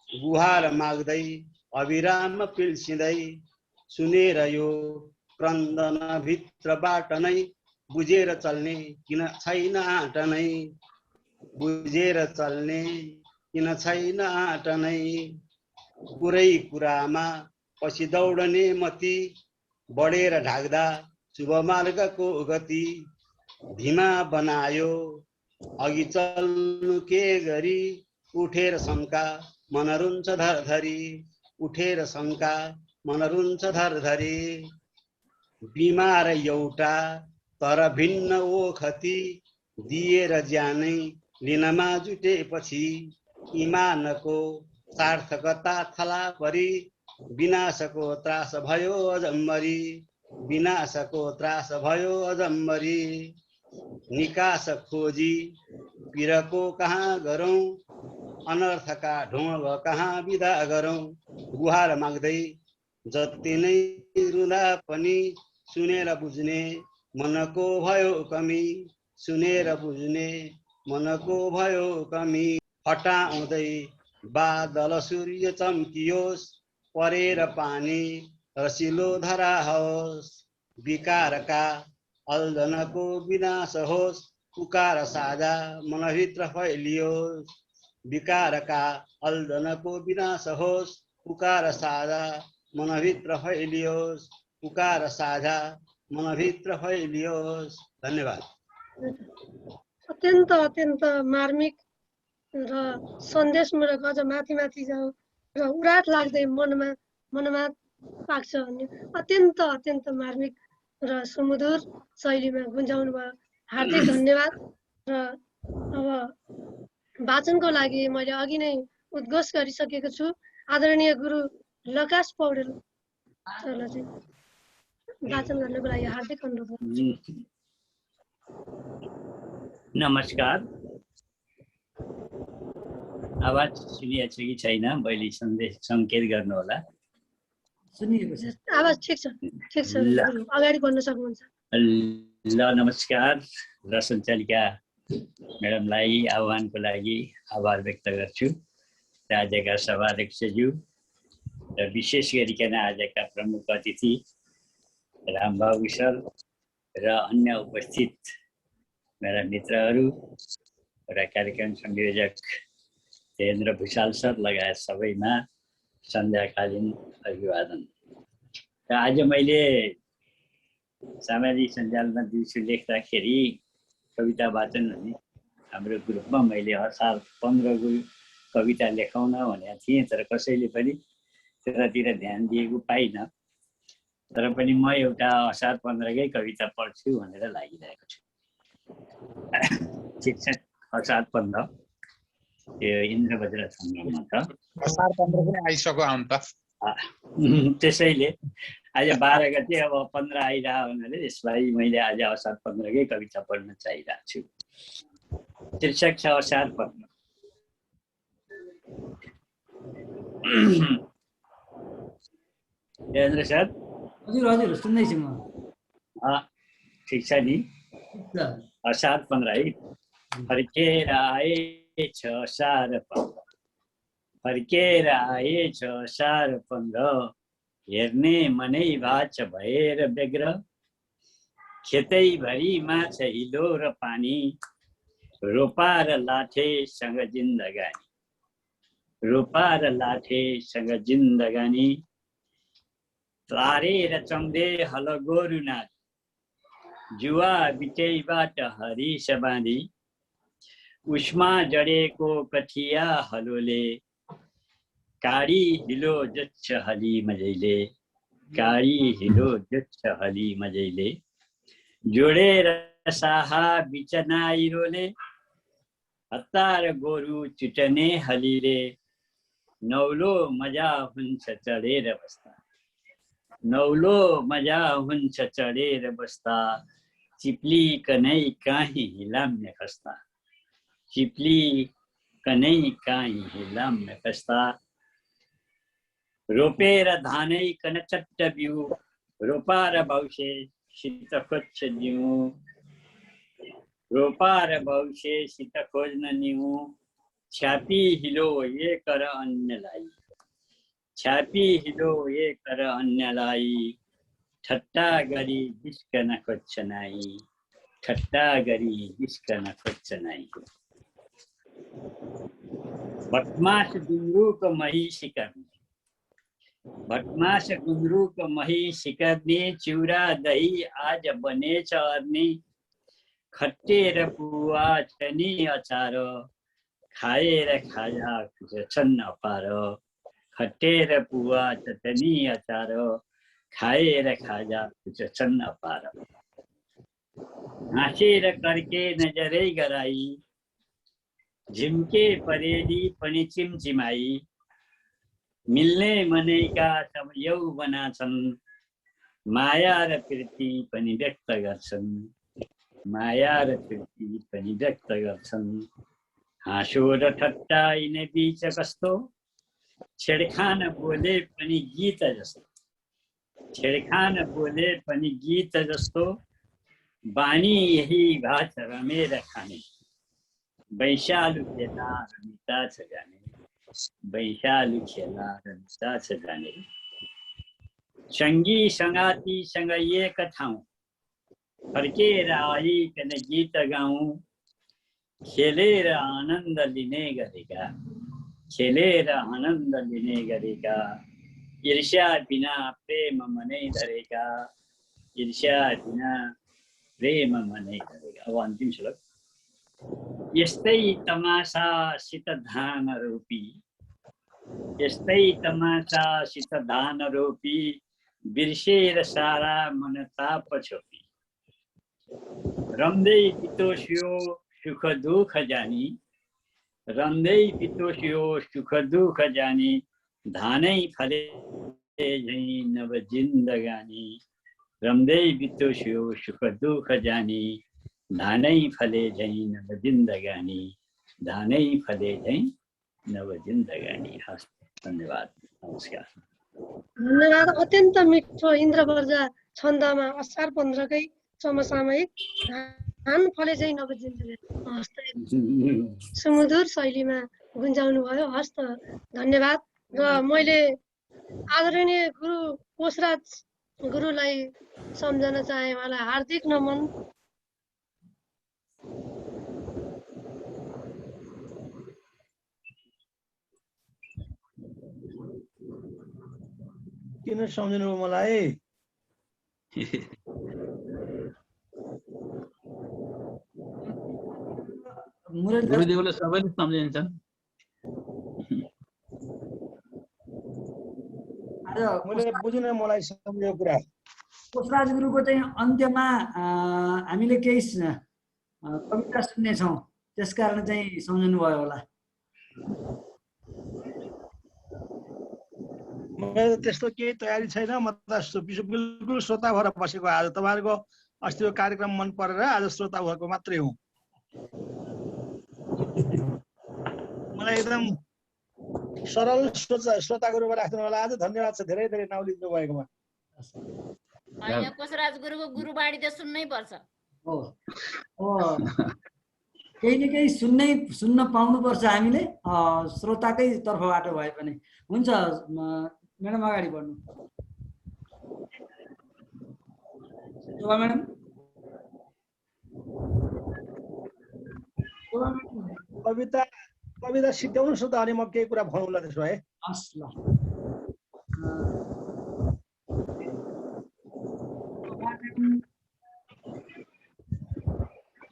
गुहार माग्दै अविराम पिल्सिँदै सुनेर यो क्रन्दन भित्रबाट नै बुझेर चल्ने किन छैन आँट नै बुझेर चल्ने किन छैन आँट नै कुरै कुरामा पछि दौडने मती बढेर ढाक्दा शुभ मार्गको गति धिमा बनायो अघि चल्नु के गरी उठेर शङ्का मन रुन्छ धरधरी उठेर शङ्का मन रुन्छ धरधरी बिमार एउटा तर भिन्न ओखती दिएर ज्यानै लिनमा जुटेपछि इमानको सार्थकता थला परी विनाशको त्रास भयो अजम्मरी विनाशको त्रास भयो अजम्मरी निकास खोजी पिरको कहाँ गरौँ अनर्थका ढोँग कहाँ बिदा गरौँ गुहार माग्दै जति नै रुँदा पनि सुनेर बुझ्ने मनको भयो कमी सुनेर बुझ्ने मनको भयो कमी हटाउँदै बादल सूर्य चम्कियोस् परेर पानी रसिलो धरा होस् विकारका अल्झनको विनाश होस् पुकार साझा मनभित्र फैलियोस् विकारका अल्झनको विनाश होस् पुकार साझा मनभित्र फैलियोस् पुकार साझा मनभित्र फैलियोस्। धन्यवाद। अत्यन्त अत्यन्त मार्मिक र सन्देशमूलक अझ माथि माथि जाऊ र उराट लाग्दै मनमा पाक्छ भन्ने अत्यन्त अत्यन्त मार्मिक र सुमधुर शैलीमा गुन्जाउनु भयो। हार्दिक धन्यवाद। र अब वाचनको लागि मैले अघि नै उद्घोष गरिसकेको छु। आदरणीय गुरु लकाश पौडेल सरलाई चाहिँ वाचन गर्नको लागि हार्दिक अनुरोध गर्छु। नमस्कार। आवाज सुनिएको छ कि छैन? मैले सङ्केत गर्नु होला। आवाज ठिक छ, ठिक छ, अगाडि बढ्न सक्नुहुन्छ। ल नमस्कार। र सञ्चालिका म्याडमलाई आह्वानको लागि आभार व्यक्त गर्छु। र आजका सभाध्यक्षज्यू र विशेष गरिकन आजका प्रमुख अतिथि रामबाबु सर र अन्य उपस्थित मेरा मित्रहरू र कार्यक्रम संयोजक तेन्द्र भुषाल सर लगायत सबैमा सन्ध्याकालीन अभिवादन। र आज मैले सामाजिक सञ्जालमा दिउँसो लेख्दाखेरि कविता वाचन हुने हाम्रो ग्रुपमा मैले असार 15 को कविता लेखाउन भनेको थिएँ, तर कसैले पनि त्यतातिर ध्यान दिएको पाइनँ। तर पनि म एउटा असार 15 कै कविता पढ्छु भनेर लागिरहेको छु। ठिक छ, असार 15 त्यो इन्द्रभद्र सङ्गममा छ। असार 15 पनि आइसक्यो अन्त। त्यसैले आज 12 गते अब 15 आइरह हुनाले यसलाई मैले आज असार 15 कै कविता पढ्न चाहिरहेको छु। शीर्षक छ असार 15। देवेन्द्र सर। हजुर हजुर सुन्दैछु म। ठिक छ नि? असार 15 है। फर्केर आएछ असार 15, फर्केर आएछ असार 15, हेर्ने मनै भाछ भएर बेग्र, खेतैभरि माछ हिलो र पानी, रोपा र लाठेसँग जिन्दगानी, रोपा र लाठेसँग जिन्दगानी, तारेर चम्दे हल गोरु नाच, जुवा बिचैबाट हरिस बाँधी, उस्मा जडेको कठिया हलोले, काडी हिलो जच्छ हली मजैले, काडी हिलो जच्छ हली मजैले, जोडेर साहा बिचनाइरोले, हतार गोरु चुटने हलीले, नौलो मजा हुन्छ चढेर बस्दा, नौलो मजा हुन्छ चढेर बस्दा, चिप्ली कनै काहीँ हिलाम्य खस्दा, चिप्ली कनै काहीँ हिलाम्य खस्दा, रोपेर धानै कन चट्ट बिउ, रोपार भौसे सित खोज्छ जिउ, रोपार भौसे सित खोज्न निउ, छ्यापी हिलो ये कर अन्यलाई, छ्यापी हिलो ये कर अन्यलाई, ठट्टा गरी बिस्कन खोज्छ नाइ, ठट्टा गरी बिस्कन खोज्छ नाइ। भटमास गुन्द्रुक मही सिकर्ने, भटमास गुन्द्रुक मही सिकर्ने, चिउरा दही आज बनेछ अर्ने, खट्टे र पुवा छनी अचार, खाएर खाजा खुर्छन् अपार, खट्टे र पुवा चटनी अचार, खाएर खाजा खुर्छन् अपार। हाँसेर कर्के नजरै गराई, झिम्के परेली पनि चिमचिमाई, मिल्ने मनैका सब यौवना छन्, माया र प्रीति पनि व्यक्त गर्छन्, माया र प्रीति पनि व्यक्त गर्छन्। हाँसो र ठट्टा यिनै बीच कस्तो, छेडखान बोले पनि गीत जस्तो, छेडखान बोले पनि गीत जस्तो, बानी यही भात रमेर खाने, वैशालु खेला रमिता छ जाने, वैशालु खेला रमिता छ जाने। सङ्गी सङ्गातीसँग एक ठाउँ, फर्केर आइकन गीत गाउँ, खेलेर आनन्द लिने गरेका, खेलेर आनन्द लिने गरेका, ईर्ष्या बिना प्रेम मनै धरेका, ईर्ष्या बिना प्रेम मनै धरेका। अब अन्तिम श्लोक। यस्तै तमासासित धान रोपी, यस्तै तमासासित धान रोपी, बिर्सेर सारा मन ताप छोपी, रम्दै बितोस्यो सुख दुःख जानी, रम्दै बितोस्यो सुख दुःख जानी, धानै फले झैँ नव जिन्दगानी, रम्दै बितोस्यो सुख दुःख जानी, धानै फले झैँ नव जिन्दगानी, धानै फले झैँ नव जिन्दगानी। हस्, धन्यवाद, नमस्कार। धन्यवाद। अत्यन्त मिठो इन्द्रवर्जा छन्दमा असार 15 कै समसामयिक धान फले चाहिँ नव जिन्दगानी हस्त सुमधुर शैलीमा गुन्जाउनु भयो। हस्त, धन्यवाद। र मैले आदरणीय गुरु कोशराज गुरुलाई सम्झन चाहे, उहाँलाई हार्दिक नमन। किन सम्झिनु मलाई? गुरुदेवले सबैले सम्झिन्छन्। मैले बुझिनँ मलाई सम्झेको कुरा। कोशराज गुरुको चाहिँ अन्त्यमा हामीले केही कविता सुन्नेछौँ, त्यसकारण चाहिँ सम्झनु भयो होला। मेरो त्यस्तो केही तयारी छैन। म त बिल्कुल श्रोता भएर बसेको। आज तपाईँहरूको अस्तिको कार्यक्रम मन परेर आज श्रोता भएको मात्रै हुँ। मलाई एकदम सरल श्रोताको रूपमा राख्नु होला। आज धन्यवाद छ, धेरै धेरै नाउँ लिनु भएकोमा। कोशराज गुरुको गुरुबाणी त सुन्नै पर्छ। केही न केही सुन्न पाउनुपर्छ हामीले, श्रोताकै तर्फबाट भए पनि हुन्छ। म्याडम अगाडि बढ्नु। शोभा म्याडम। कविता सिद्ध्याउनुहोस् न त, अनि म केही कुरा भनौँला त्यसो भए। हस् ल।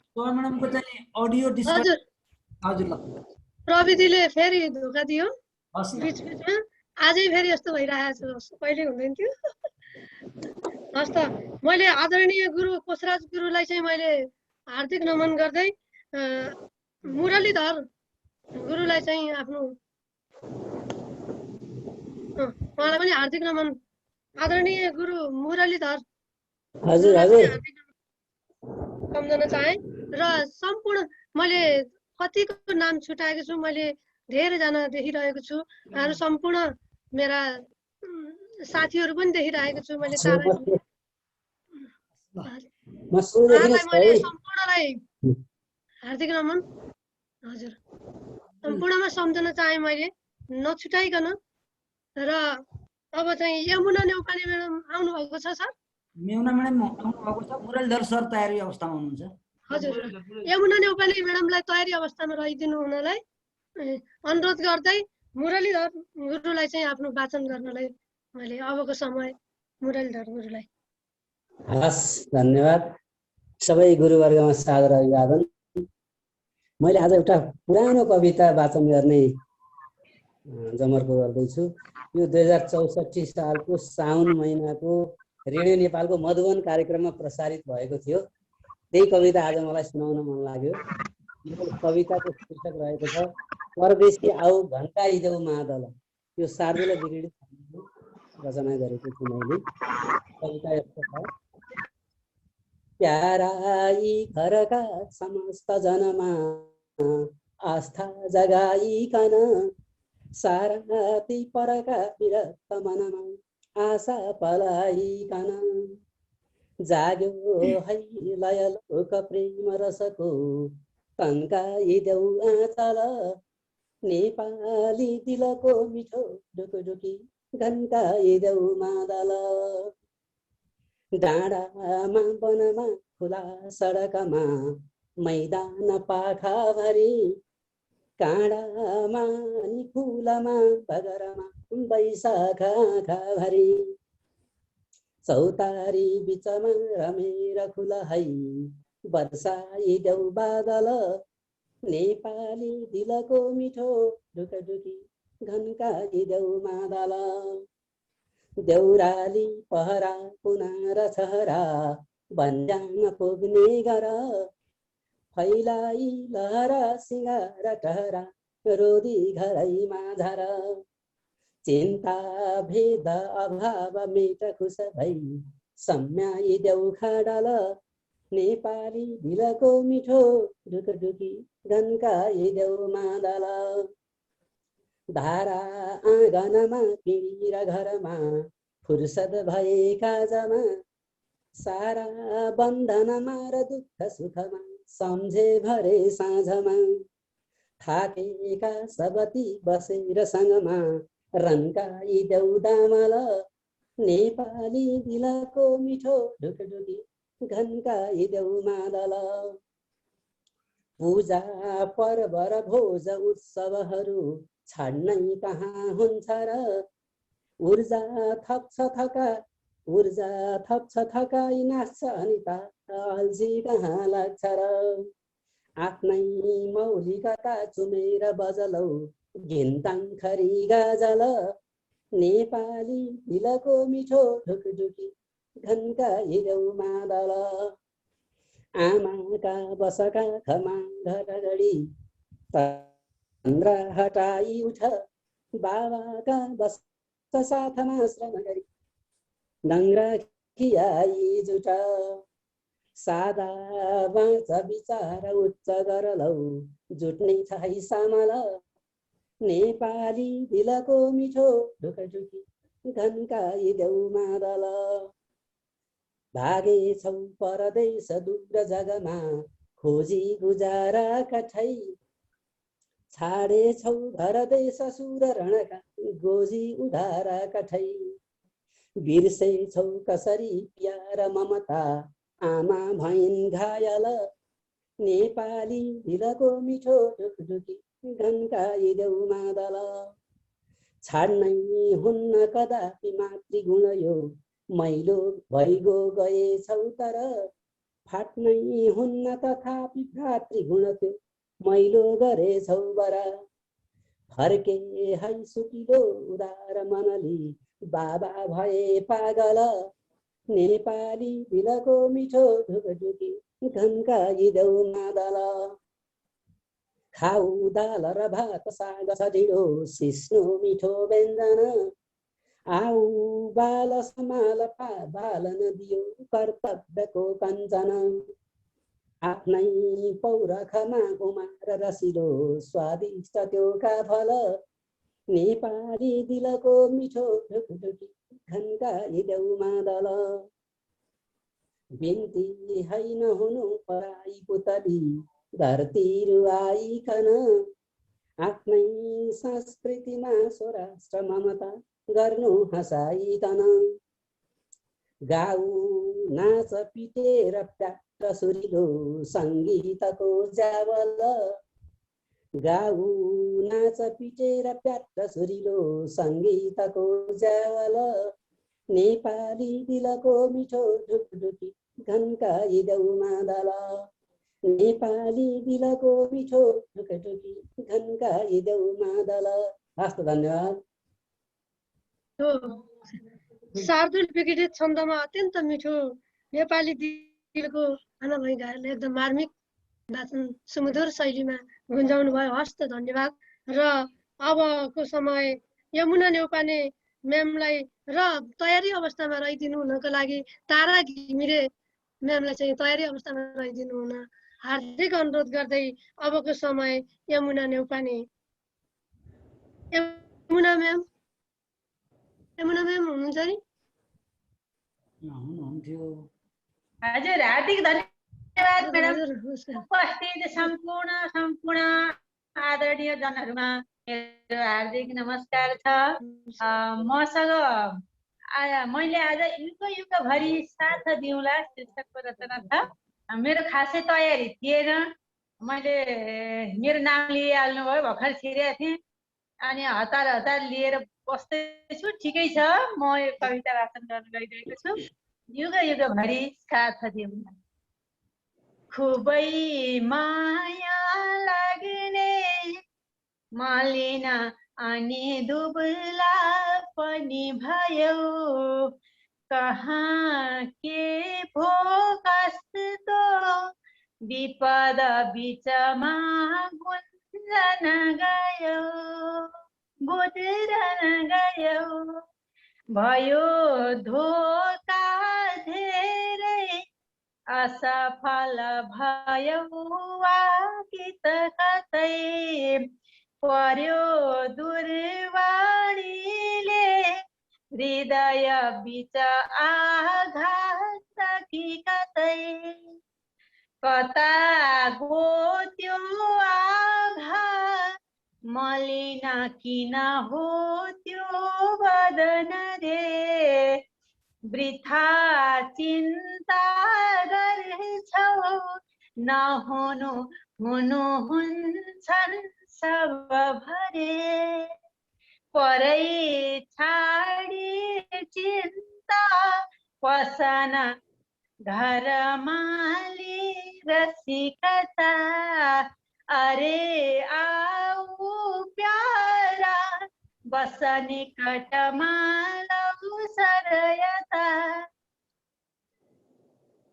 शोभा म्याडमको चाहिँ अडियो हजुर हजुर ल। प्रविधिले फेरि धोका दियो बिचबिचमा। आजै फेरि यस्तो भइरहेको छ, कहिले हुँदैन थियो। हस् त, मैले आदरणीय गुरु कोशराज गुरुलाई चाहिँ मैले हार्दिक नमन गर्दै मुरलीधर गुरुलाई चाहिँ आफ्नो उहाँलाई पनि हार्दिक नमन। आदरणीय गुरु मुरलीधर सम्झन चाहे। र सम्पूर्ण मैले कतिको नाम छुटाएको छु, मैले धेरैजना देखिरहेको छु। र सम्पूर्ण मेरा साथीहरू पनि देखिरहेको छु। मैले मैले सम्पूर्णलाई हार्दिक नमन। हजुर, सम्पूर्णमा सम्झन चाहे मैले नछुटाइकन। र अब चाहिँ यमुना नेउपाने म्याडम आउनु भएको छ सर? यमुना म्याडम आउनु भएको छ। मुरलीधर सर तयारी अवस्थामा हुनुहुन्छ। हजुर, यमुना नेउपाने म्याडमलाई तयारी अवस्थामा रहिदिनु हुनलाई अनुरोध गर्दै मुरलीधर गुरुलाई चाहिँ आफ्नो वाचन गर्नलाई मैले अबको समय मुरलीधर गुरुलाई। हस्, धन्यवाद। सबै गुरुवर्गमा सादर अभिवादन। मैले आज एउटा पुरानो कविता वाचन गर्ने जमर्को गर्दैछु। यो 2064 सालको साउन महिनाको रेडियो नेपालको मधुवन कार्यक्रममा प्रसारित भएको थियो। त्यही कविता आज मलाई सुनाउन मन लाग्यो। यो कविताको शीर्षक रहेको छ परदेशी आऊ घन्टाइदेऊ मादल। यो शार्दुल बिक्रिडी रचना गरेको छु मैले। कविता यस्तो छ। प्याराई घरका समस्त जनमा आस्था जगाइकन साराती परका विरक्त मनमा आशा पलाइकन जाग्यो है लय लोक प्रेम रसको तन्काइदेऊ आँचल नेपाली दिलको मिठो ढुकढुकी घन्काइदेऊ मादल डाँडामा वनमा खुला सडकमा मैदान पाखाभरि काँडामा अनि फुलमा बगरमा बैशाखाभरि चौतारी बिचमा रमेर खुला है बर्साइदेऊ बादल नेपाली दिलको मिठो ढुकढुकी घन्काइदेऊ मादल देउराली पहरा पुनार छहरा भन्ज्याङ पुग्ने गर फैलाई लहरा सिंगार टहरा रोदी घरै माझर चिन्ता भेद अभाव मेट खुस भई सम्याइदेऊ खाडल नेपाली दिलको मिठो ढुकढुकी घन्काइदेऊ मादल धारा आँगनमा पिँढी र घरमा फुर्सद भएका जमा सारा बन्धनमा र दुःख सुखमा सम्झे भरे साँझमा थाकेका सबती बसेर सँगमा रन्काइदेऊ दामल नेपाली दिलको मिठो ढुकढुकी घन्काइदेऊ मादल पूजा पर्व र भोज उत्सवहरू छाड्नै कहाँ हुन्छ र ऊर्जा थप्छ थकाइ नाच्छ अनिता अल्झी कहाँ लाग्छ र आफ्नै मौलिकता चुमेर बजलौ घिन्ताङखरी गाजल नेपाली दिलको मिठो ढुकढुकी घन्काइदेऊ मादल आमाका बसका खमा घरगडी चन्द्र हटाई उठ बाबाका बस साथमा श्रम गरी डङ्ग्रा खियाई जुट सादा बाँच विचार उच्च गरलौ जुट्ने छ है सामल नेपाली दिलको मिठो ढुकढुकी घन्काइदेऊ मादल भागेछौ परदेश दूर जगमा खोजी गुजारा कठै छाडेछौ घर देश सुर रणका गोजी उधारा कठै बिर्सेछौ कसरी प्यार ममता आमा भइन् घायल नेपाली दिलको मिठो ढुकढुकी घन्काइदेऊ मादल छाड्नै हुन्न कदापि मातृगुण यो मैलो भइगो गएछौ तर फाट्नै हुन्न तथापि भ्रातृगुण त्यो मैलो गरेछौ बरा फर्के है सुकिलो उदार मनली बाबा भए पागल नेपाली दिलको मिठो ढुकढुकी घन्काइदेऊ मादल खाऊ दाल र भात साग छ ढिँडो सिस्नो मिठो व्यञ्जन आऊ बाल समाल बाल नदियो कर्तव्यको कञ्चन आफ्नै पौरखमा उमार रसिलो स्वादिष्ट त्यो काफल नेपाली दिलको मिठो ढुकढुकी घन्काइदेऊ मादल बिन्ती हैन हुनु पराई पुतली घरतिर आइकन आफ्नै संस्कृतिमा स्वराष्ट्र ममता गर्नु हँसाइकन गाऊ नाच पिटेर प्याट सुरिलो सङ्गीतको जावल गाऊ नाच पिटेर प्याट सुरिलो सङ्गीतको ज्यावल नेपाली दिलको मिठो ढुकढुकी घन्काइदेऊ मादल नेपाली दिलको मिठो ढुकढुकी घन्काइदेऊ मादल। हस्त धन्यवाद। शार्दुल विकृत छन्दमा अत्यन्त मिठो नेपाली दिलको खाना भई गायनले एकदम मार्मिक वाचन सुमधुर शैलीमा गुन्जाउनु भयो। हस्त धन्यवाद। र अबको समय यमुना नेउपाने म्यामलाई र तयारी अवस्थामा रहिदिनु हुनको लागि तारा घिमिरे म्यामलाई चाहिँ तयारी अवस्थामा रहिदिनु हुन हार्दिक अनुरोध गर्दै अबको समय यमुना नेउपाने यमुना म्याम हुनुहुन्छ नि? हुनुहुन्थ्यो। हजुर, हार्दिक धन्यवाद म्याडम। उपस्थित सम्पूर्ण आदरणीय जनहरूमा मेरो हार्दिक नमस्कार छ। मसँग मैले आज युगभरि साथ दिउँला शीर्षकको रचना छ। मेरो खासै तयारी थिएन, मैले मेरो नाम लिइहाल्नु भयो, भर्खर छिरेको थिएँ अनि हतार लिएर बस्दैछु। ठिकै छ, म यो कविता वाचन गर्न गइरहेको छु। युगभरि साथ दिउँला। खुबै माया लाग्ने मलिन अनि दुबला पनि भयो, कहाँ के भो कस्तो विपद बिचमा गुन्जन गयो भयो धोका धेरै असफल भयो कि त कतै पर्यो दुर्वाणीले हृदय बिच आघात कि कतै कता गो त्यो आघात मलिन किन हो त्यो बदन रे वृथा चिन्ता गर्छौ नहुनु हुन्छन् सब भरे परै छाडी चिन्ता पसन घर माली रसिकता अरे आऊ प्यारा बस निकटमा लौ सरयता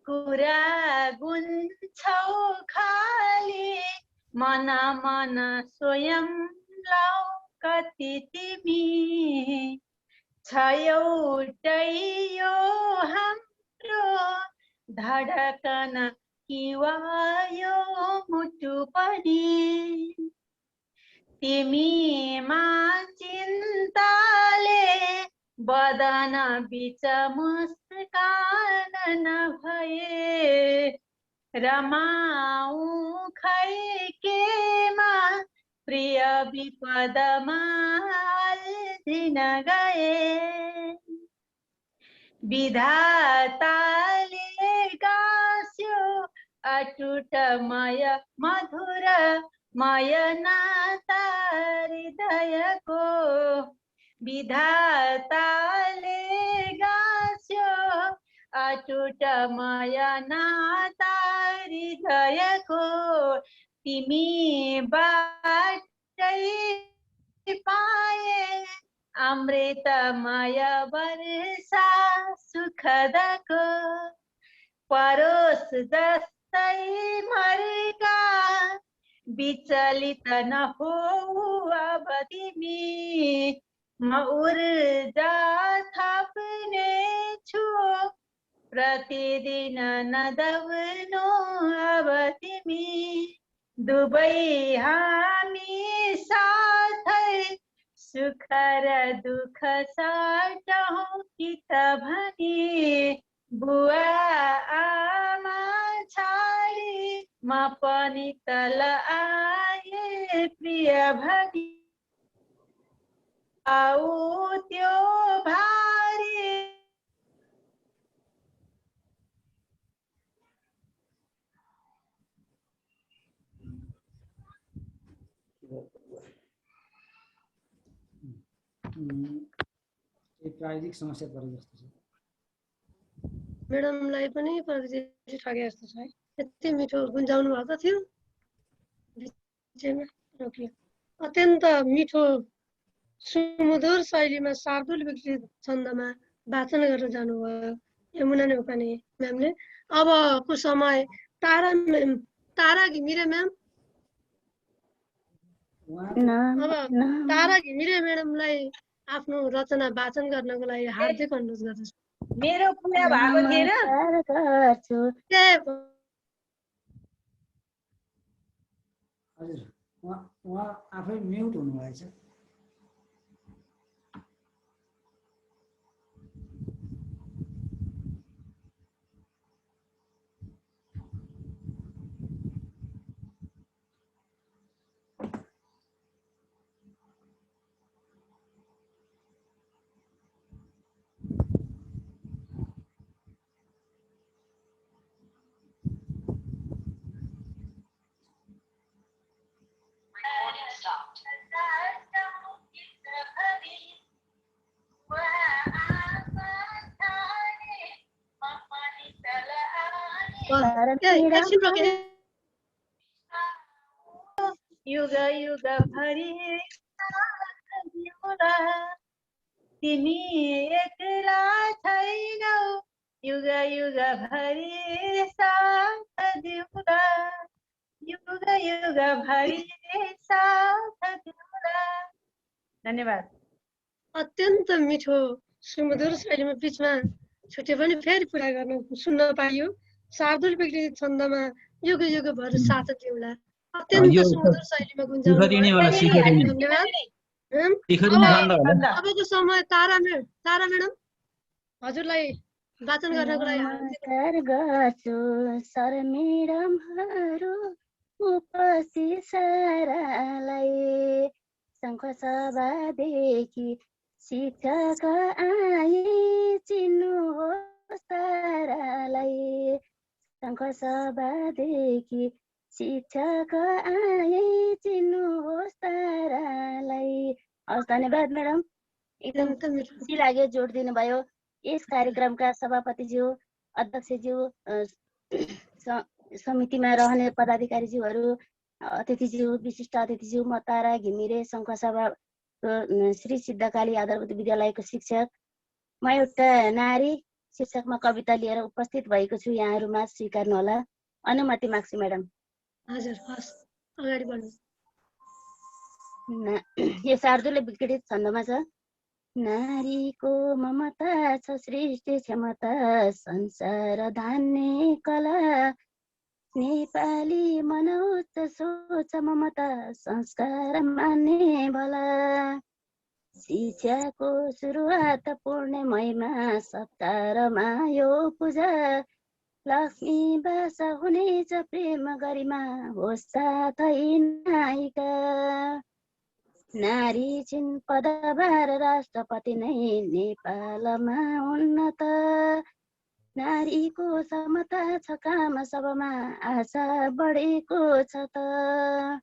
कुरा गुन्छौ खाली मन स्वयं लौ कति तिमी छ एउटै यो हाम्रो धडकन किवा यो मुटु पनि तिमीमा चिन्ताले बदन बिच मुस्कान नभए रमाऊ खै केमा प्रिय विपदमा दिन गए विधाताले गास्यो अटुट मधुर मय नाता हृदयको विधाताले गास्यो अटुट मय नाता हृदयको तिमी बाटै पाए अमृतमय वर्षा सुखदको परोस जस्तै मर्का विचलित नहो अब तिमी म ऊर्जा थप्ने छु प्रतिदिन नदब्नु अब तिमी दुबै हामी साथै सुख र दुःख साटौँ कि त भनी बुवा आमा छाडी म पनि तल आए प्रिय भनी आऊ त्यो भारी प्राविधिक समस्या परे जस्तो छ। म्याडमलाई पनि प्रविधि ठगे जस्तो छ है। यति मिठो गुन्जाउनु भएको थियो बिचमा रोकियो। अत्यन्त मिठो सुमधुर शैलीमा शार्दुल विकृत छन्दमा वाचन गरेर जानुभयो यमुना नेउपाने म्यामले। अबको समय तारा घिमिरे म्याम, अब तारा घिमिरे म्याडमलाई आफ्नो रचना वाचन गर्नको लागि हार्दिक अनुरोध गर्दछु। मेरो पुरा भएको थिएन। हजुर, उहाँ आफै म्युट हुनुभएछ। युग युग भरि तिमी एक्ला छैनौ, युग युग भरि साथ दिउँला, युग युग भरि साथ दिउँला। धन्यवाद। अत्यन्त मिठो सुमधुर शैलीमा बिचमा छुट्यो पनि फेरि पुरा गर्न सुन्न पाइयो। शार्दुल विकृत छन्दमा युग युग भर साथ दिउँला, अत्यन्त सुमधुर शैलीमा गुन्जाउनु भयो। धन्यवाद। अबको समय तारा म्याडम हजुरलाई वाचन गर्नको लागि गर्छु। सर म्याडमहरू उपस्थित सारालाई शङ्ख सभादेखि शिक्षक आए चिन्नुहोस् तारालाई, शङ्ख सभादेखि शिक्षक आए चिन्नुहोस् तारालाई। हस्, धन्यवाद म्याडम, एकदम खुसी लाग्यो जोड दिनुभयो। यस कार्यक्रमका सभापतिज्यू, अध्यक्षज्यू, समितिमा रहने पदाधिकारीज्यूहरू, अतिथिज्यू, विशिष्ट अतिथिज्यू, म तारा घिमिरे शङ्खसभा श्री सिद्धकाली आधारभूत विद्यालयको शिक्षक, म एउटा नारी शीर्षकमा कविता लिएर उपस्थित भएको छु। यहाँहरूमा स्वीकार्नु होला। अनुमति माग्छु म्याडम। हजुर, हस्, अगाडि बढ्नु। यो शार्दुल विकृत छन्दमा छ। नारीको ममता छ सृष्टि क्षमता, संसार धान्ने कला, नेपाली मनोच्च सोच ममता, संस्कार मान्ने भला। शिक्षाको सुरुवात पूर्णमयमा सप्ताहमा यो पूजा, लक्ष्मी बास हुनेछ प्रेम गरिमा, होस् साथै नायिका। नारी छिन् पदभार राष्ट्रपति नै नेपालमा उन्नत, नारीको समता छ काम सबमा आशा बढेको छ त।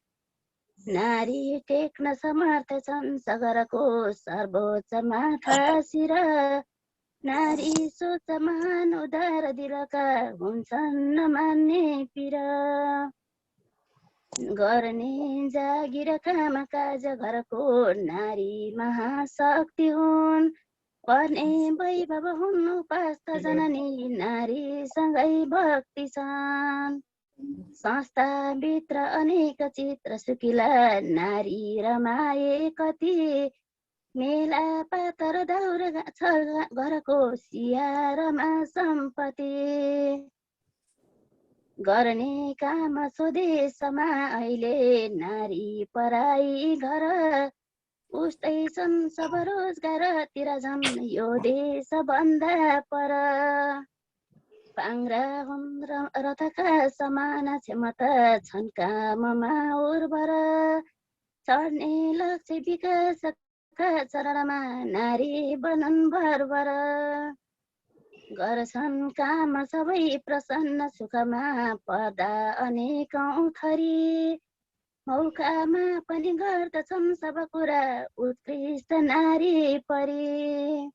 नारी टेक्न समर्थ छन् सगरको सर्वोच्च माथा शिर, नारी सोच महान उदार दिलका हुन्छन् नमान्ने पिर। गर्ने जागिर काम काज घरको नारी महाशक्ति हुन्, पर्ने वैभव हुन् उपास्त जननी नारीसँगै भक्ति छन्। संस्थाभित्र अनेक चित्र सुकिला नारी रमाए कति, मेला पातर दाउरा छ घरको सियारमा सम्पत्ति। गर्ने काम स्वदेशमा अहिले नारी पराई घर, उस्तै छन् सब रोजगारतिर झन् यो देश भन्दा पर। पाङ्रा हुन् रथका समान क्षमता छन् काममा उर्वर, चढ्ने लक्ष्य विकासका चरणमा नारी बनन् भरभर। गर्छन् काम सबै प्रसन्न सुखमा पर्दा अनेकौं थरी, मौकामा पनि गर्दछन् सब कुरा उत्कृष्ट नारी परी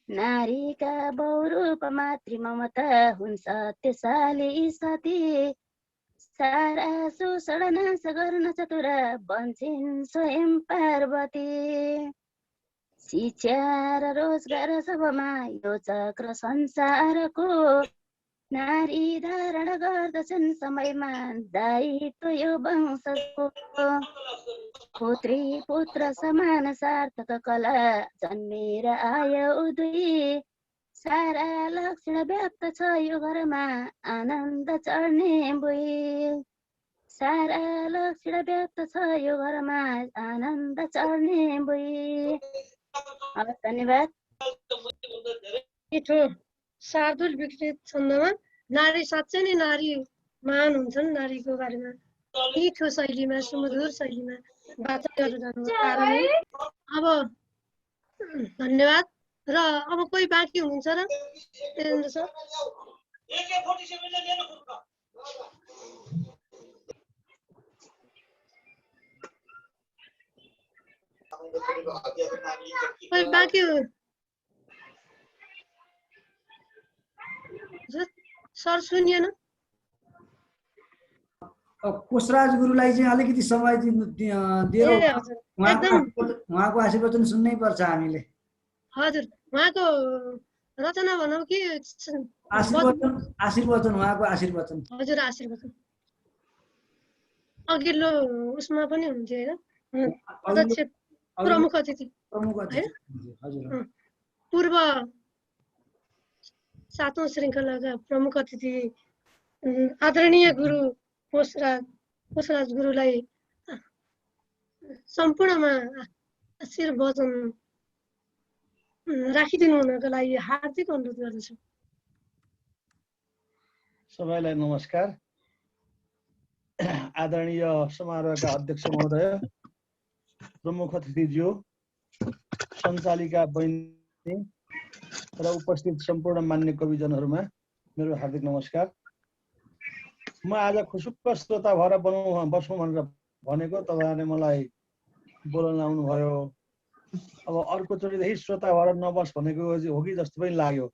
नारीका बहुरूप मातृ ममता हुन्छ त्यसैले सती सारा शोषण नाश गर्न चतुर बन्छिन् स्वयं पार्वती शिक्षा र रोजगार सबमा यो चक्र संसारको नारी धारण गर्दछन् समयमा दायित्व यो वंशको पुत्री पुत्र समान सार्थक कला जन्मेर आयो दुई सारा लक्षण व्याप्त छ यो घरमा आनन्द चढ्ने बुई सारा लक्षण व्याप्त छ यो घरमा आनन्द चढ्ने बुई हवस् धन्यवाद मिठो शार्दुल विकृत छन्दमा नारी साँच्चै नै नारी महान हुन्छन् नारीको बारेमा मिठो शैलीमा सुमधुर शैलीमा वाचन गरेर जानु कारण अब धन्यवाद र अब कोही बाँकी हुनुहुन्छ र तेजेन्द्र सर कोही बाँकी सर सुनिएन कोशराज गुरुलाई चाहिँ अलिकति समय दिएर उहाँको आशीर्वचन सुन्नै पर्छ हामीले। हजुर उहाँको रचना भनौँ कि आशीर्वचन उहाँको आशीर्वचन। हजुर आशीर्वचन अघिल्लो उसमा पनि हुन्थ्यो होइन अध्यक्ष प्रमुख अतिथि पूर्व 7औं श्रृङ्खलाका प्रमुख अतिथि आदरणीय गुरु कोशराज गुरुलाई सम्पूर्णमा आशीर्वचन राखिदिनु हुनको लागि हार्दिक अनुरोध गर्दछु। सबैलाई नमस्कार। आदरणीय समारोहका अध्यक्ष महोदय, प्रमुख अतिथिज्यू, सञ्चालिका बहिनी र उपस्थित सम्पूर्ण मान्य कविजनहरूमा मेरो हार्दिक नमस्कार। म आज खुसुक्क श्रोता भएर बसौँ भनेर भनेको, तपाईँहरूले मलाई बोलाउन आउनुभयो। अब अर्कोचोटिदेखि श्रोता भएर नबस भनेको हो कि जस्तो पनि लाग्यो,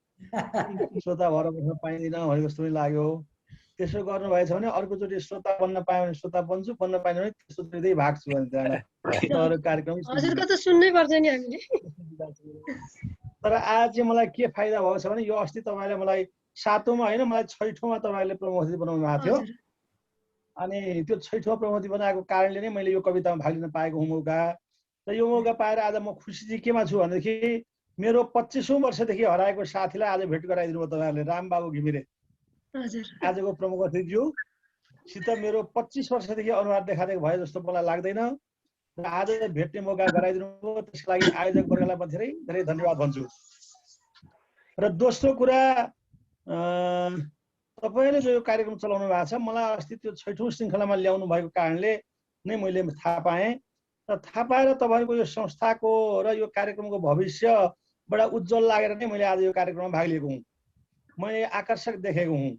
श्रोता भएर बस्न पाइँदैन भनेको जस्तो पनि लाग्यो। त्यसो गर्नुभएछ भने अर्कोचोटि श्रोता बन्न पायो भने श्रोता बन्छु, बन्न पाएन भने त्यसोचोटि भाग्छु भने त्यहाँबाट कार्यक्रम हजुरको त सुन्नै पर्छ नि हामीले। तर आज चाहिँ मलाई के फाइदा भएको छ भने यो अस्ति तपाईँले मलाई 7औंमा होइन मलाई 6ठौँमा तपाईँले प्रमुख अतिथि बनाउनु भएको थियो। अनि त्यो 6ठौँ प्रमुख अतिथि बनाएको कारणले नै मैले यो कवितामा भाग लिन पाएको हुँ मौका। र यो मौका पाएर आज म खुसी चाहिँ केमा छु भनेदेखि मेरो 25औं वर्षदेखि हराएको साथीलाई आज भेट गराइदिनु भयो तपाईँहरूले, रामबाबु घिमिरे। आजको प्रमुख अतिथिज्यूसित मेरो 25 वर्षदेखि अनुहार देखादेख भयो जस्तो मलाई लाग्दैन र आज भेट्ने मौका गराइदिनु भयो, त्यसको लागि आयोजक वर्गलाई म धेरै धेरै धन्यवाद भन्छु। र दोस्रो कुरा, तपाईँले जो यो कार्यक्रम चलाउनु भएको छ, मलाई अस्ति त्यो 6ठौँ श्रृङ्खलामा ल्याउनु भएको कारणले नै मैले थाहा पाएँ र थाहा पाएर तपाईँको यो संस्थाको र यो कार्यक्रमको भविष्य बडा उज्जवल लागेर नै मैले आज यो कार्यक्रममा भाग लिएको हुँ। मैले आकर्षक देखेको हुँ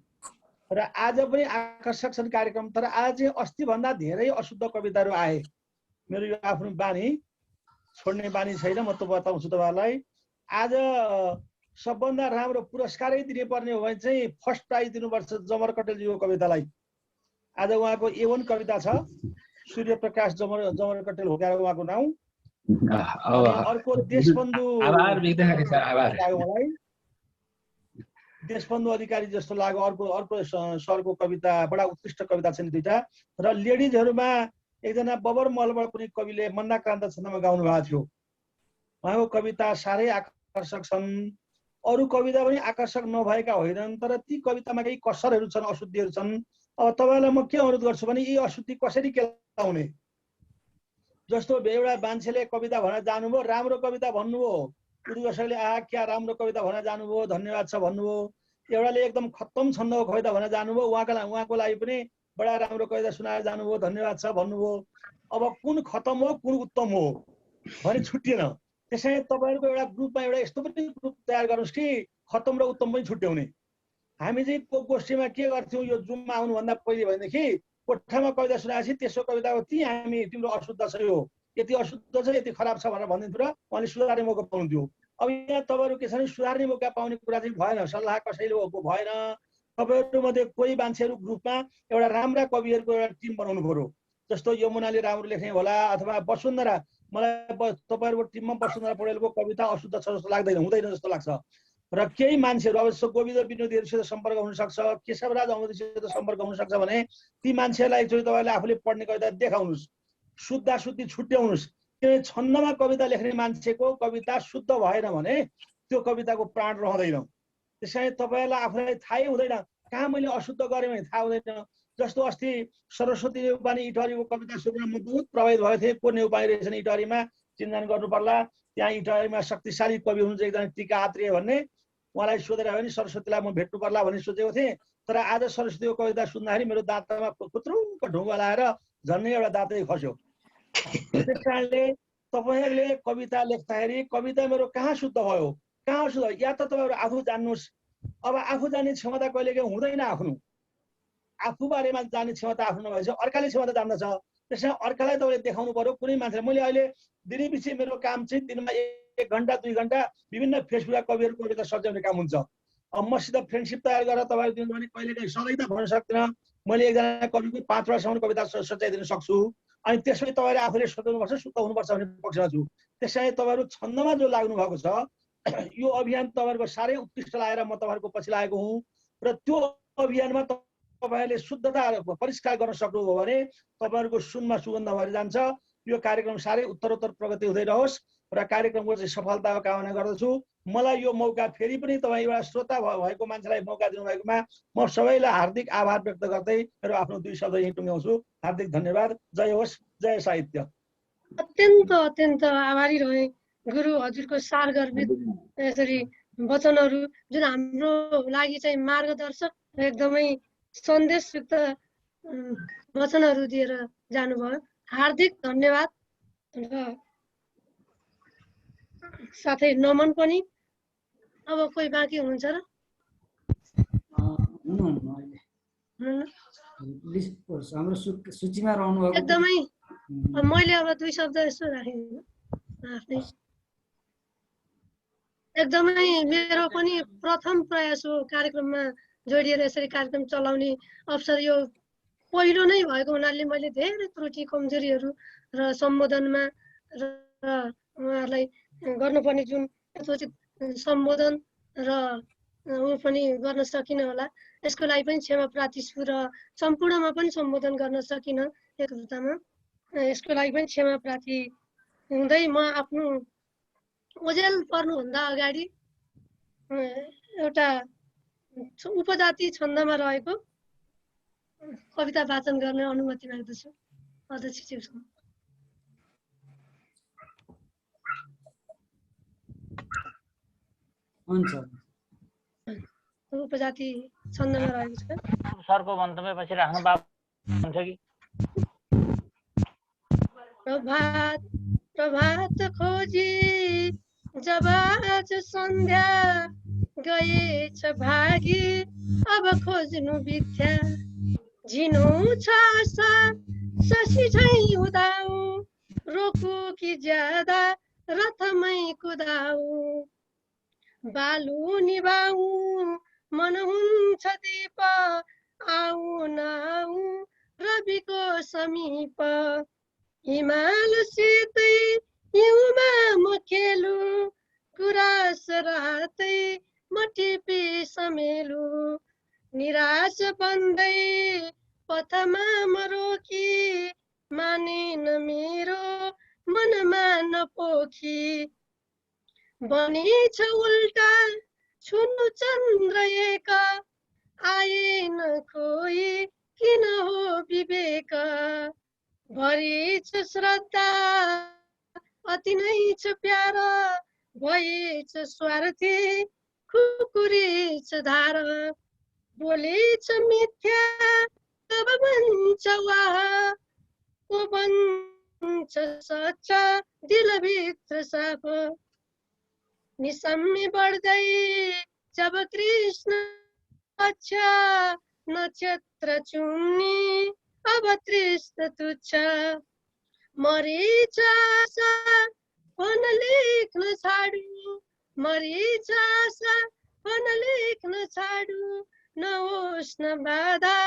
र आज पनि आकर्षक छन् कार्यक्रम। तर आज चाहिँ अस्तिभन्दा धेरै अशुद्ध कविताहरू आए। मेरो यो आफ्नो बानी छोड्ने बानी छैन, म त बताउँछु तपाईँहरूलाई। आज सबभन्दा राम्रो पुरस्कारै दिनुपर्ने हो भने चाहिँ फर्स्ट प्राइज दिनुपर्छ जमर कटेलजीको कवितालाई। आज उहाँको A1 कविता छ, सूर्य प्रकाश जमर कटेल हो उहाँको नाउँ। अर्को देशबन्धु देशबन्धु अधिकारी जस्तो लाग्यो, अर्को सरको कविता बडा उत्कृष्ट कविता छन् दुईटा। र लेडिजहरूमा एकजना बबर मलबाट पनि कविले मन्दाक्रान्त छन्दमा गाउनु भएको थियो, उहाँको कविता साह्रै आकर्षक छन्। अरू कविता पनि आकर्षक नभएका होइनन्, तर ती कवितामा केही कसरहरू छन्, अशुद्धिहरू छन्। अब तपाईँलाई म के अनुरोध गर्छु भने यी अशुद्धि कसरी केलाउने। जस्तो एउटा मान्छेले कविता भन्न जानुभयो, राम्रो कविता भन्नुभयो, कसैले क्या राम्रो कविता भन्न जानुभयो, धन्यवाद छ भन्नुभयो। एउटाले एकदम खत्तम छन्दको कविता भन्न जानुभयो, उहाँको लागि पनि बडा राम्रो कविता सुनाएर जानुभयो, धन्यवाद छ भन्नुभयो। अब कुन खत्तम हो कुन उत्तम हो भने छुट्टिएन। त्यसैले तपाईँहरूको एउटा ग्रुपमा एउटा यस्तो पनि ग्रुप तयार गर्नुहोस् कि खत्तम र उत्तम पनि छुट्याउने। हामी चाहिँ गोष्ठीमा के गर्थ्यौँ, यो जुममा आउनुभन्दा पहिले भनेदेखि कोठामा कविता सुनाएपछि त्यसो कविताको ती हामी तिम्रो अशुद्ध छ यो यति अशुद्ध छ यति खराब छ भनेर भनिदिन्थ्यो र उहाँले सुधार्ने मौका पाउँथ्यो। अब यहाँ तपाईँहरू के छ भने सुधार्ने मौका पाउने कुरा चाहिँ भएन, सल्लाह कसैले भएन। तपाईँहरू मध्ये कोही मान्छेहरू ग्रुपमा एउटा राम्रा कविहरूको एउटा टिम बनाउनु पर्यो। जस्तो यमुनाले राम्रो लेख्ने होला अथवा वसुन्धरा, मलाई तपाईँहरूको टिममा वसुन्धरा पौडेलको कविता अशुद्ध छ जस्तो लाग्दैन, हुँदैन जस्तो लाग्छ। र केही मान्छेहरू अब जस्तो गोविन्द विनोदीहरूसित सम्पर्क हुनसक्छ, केशवराज अमृतसित सम्पर्क हुनसक्छ भने ती मान्छेहरूलाई एकचोटि तपाईँले आफूले पढ्ने कविता देखाउनुहोस्, शुद्ध शुद्धि छुट्याउनुहोस्। किनभने छन्दमा कविता लेख्ने मान्छेको कविता शुद्ध भएन भने त्यो कविताको प्राण रहँदैन। त्यसैले तपाईँहरूलाई आफूलाई थाहै हुँदैन, कहाँ मैले अशुद्ध गरेँ भने थाहा हुँदैन। जस्तो अस्ति सरस्वती नेउपाने इटहरीको कविता सुनेर म बहुत प्रभावित भएको थिएँ। को नेउपाने रहेछन् इटहरीमा, चिन्तन गर्नु पर्ला। त्यहाँ इटहरीमा शक्तिशाली कवि हुनुहुन्छ एकजना टीका आत्रेय भन्ने, उहाँलाई सोधेर भने सरस्वतीलाई म भेट्नु पर्ला भन्ने सोचेको थिएँ। तर आज सरस्वतीको कविता सुन्दाखेरि मेरो दाँतमा कुत्रुङको ढुङ्गा लाएर झन्नै एउटा दाँतै खस्यो। त्यस कारणले तपाईँहरूले कविता लेख्दाखेरि कविता मेरो कहाँ शुद्ध भयो, कहाँ शुद्ध, या त तपाईँहरू आफू जान्नुहोस्। अब आफू जान्ने क्षमता कहिलेकाहीँ हुँदैन आफ्नो, आफू बारेमा जान्ने क्षमता आफ्नो नभएपछि अर्काले क्षमता जान्दछ। त्यसमा अर्कालाई तपाईँले देखाउनु पर्यो। कुनै मान्छेले मैले अहिले दिनै पछि मेरो काम चाहिँ दिनमा 1 घन्टा 2 घन्टा विभिन्न फेसबुकका कविहरूको कविता सच्याउने काम हुन्छ। अब मसित फ्रेन्डसिप तयार गरेर तपाईँहरू दिनु भने कहिलेकाहीँ सधैँ त भन्न सक्दिनँ। मैले एकजना कविको 5 वर्षसम्म कविता सच्याइदिन सक्छु। अनि त्यसपछि तपाईँले आफूले सोच्नुपर्छ, शुद्ध हुनुपर्छ भन्ने पक्षमा छु। त्यसैले तपाईँहरू छन्दमा जो लाग्नु भएको छ यो अभियान तपाईँहरूको साह्रै उत्कृष्ट लागेर म तपाईँहरूको पछि लागेको हुँ। र त्यो अभियानमा तपाईँहरूले शुद्धता परिष्कार गर्न सक्नुभयो भने तपाईँहरूको सुनमा सुगन्ध भएर जान्छ। यो कार्यक्रम साह्रै उत्तरोत्तर प्रगति हुँदै रहोस् र कार्यक्रमको चाहिँ सफलताको कामना गर्दछु। मलाई यो मौका फेरि पनि तपाईँ एउटा श्रोता भएको मान्छेलाई मौका दिनुभएकोमा म सबैलाई हार्दिक आभार व्यक्त गर्दै मेरो आफ्नो 2 शब्द यहीँ टुङ्ग्याउँछु। हार्दिक धन्यवाद। जय होस्, जय साहित्य। अत्यन्त अत्यन्त आभारी रहे गुरु हजुरको सारगर्भित यसरी वचनहरू जुन हाम्रो लागि चाहिँ मार्गदर्शक र एकदमै सन्देशयुक्त वचनहरू दिएर जानुभयो। हार्दिक धन्यवाद र साथै नमन पनि। अब कोही बाँकी हुनुहुन्छ र? हाम्रो सूचीमा रहनु भएको एकदमै मैले अब 2 शब्द यसो राखेँ आफ्नै। एकदमै मेरो पनि प्रथम प्रयास हो कार्यक्रममा जोडिएर यसरी कार्यक्रम चलाउने अवसर यो पहिलो नै भएको हुनाले मैले धेरै त्रुटि कमजोरीहरू र सम्बोधनमा र उहाँहरूलाई गर्नुपर्ने जुन यथोचित सम्बोधन र ऊ पनि गर्न सकिनँ होला, यसको लागि पनि क्षमा प्रार्थी छु। र सम्पूर्णमा पनि सम्बोधन गर्न सकिनँ एकतामा, यसको लागि पनि क्षमा प्रार्थी हुँदै म आफ्नो ओझेल पर्नुभन्दा अगाडि एउटा उपजाति छन्दमा रहेको कविता वाचन गर्ने अनुमति माग्दछु अध्यक्षज्यूसँग। हुन्छ। उपजाति छन्दमा रहेको छ। सरको मन्तव्यपछि राख्नु हुन्छ कि? प्रभात प्रभात खोजी जब आज सन्ध्या गएछ भागी अब खोज्नु बित्या झिनो छ आशा शशी झैँ उदाऊ रोकु कि ज्यादा रथमै कुदाऊ बालु निभाऊ मन हुन्छ दीप आऊ नाऊ रविको समीप हिमाल सितै हिउँमा म खेलु गुराँस रातै म टिपी समेलु निराश बन्दै पथमा म रोकी मानेन मेरो मनमा नपोखी बनेछ उल्टा छुनु चन्द्र एक आएन कोही किन हो विवेक भरि छ श्रद्धा अति नै छ प्यार भएछ स्वार्थी खुकुरी छ धार बोलेछ मिथ्या तब भन्छ वाह को भन्छ सच्चा दिलभित्र साफ निसम्मी बढ्दै जब कृष्ण अच्छा नक्षत्र चुम्नी अब तृष्ण तुच्छ मरिच आशा पन लेख्न छाडु मरिच आशा पन लेख्न छाडु नहोस् न बाधा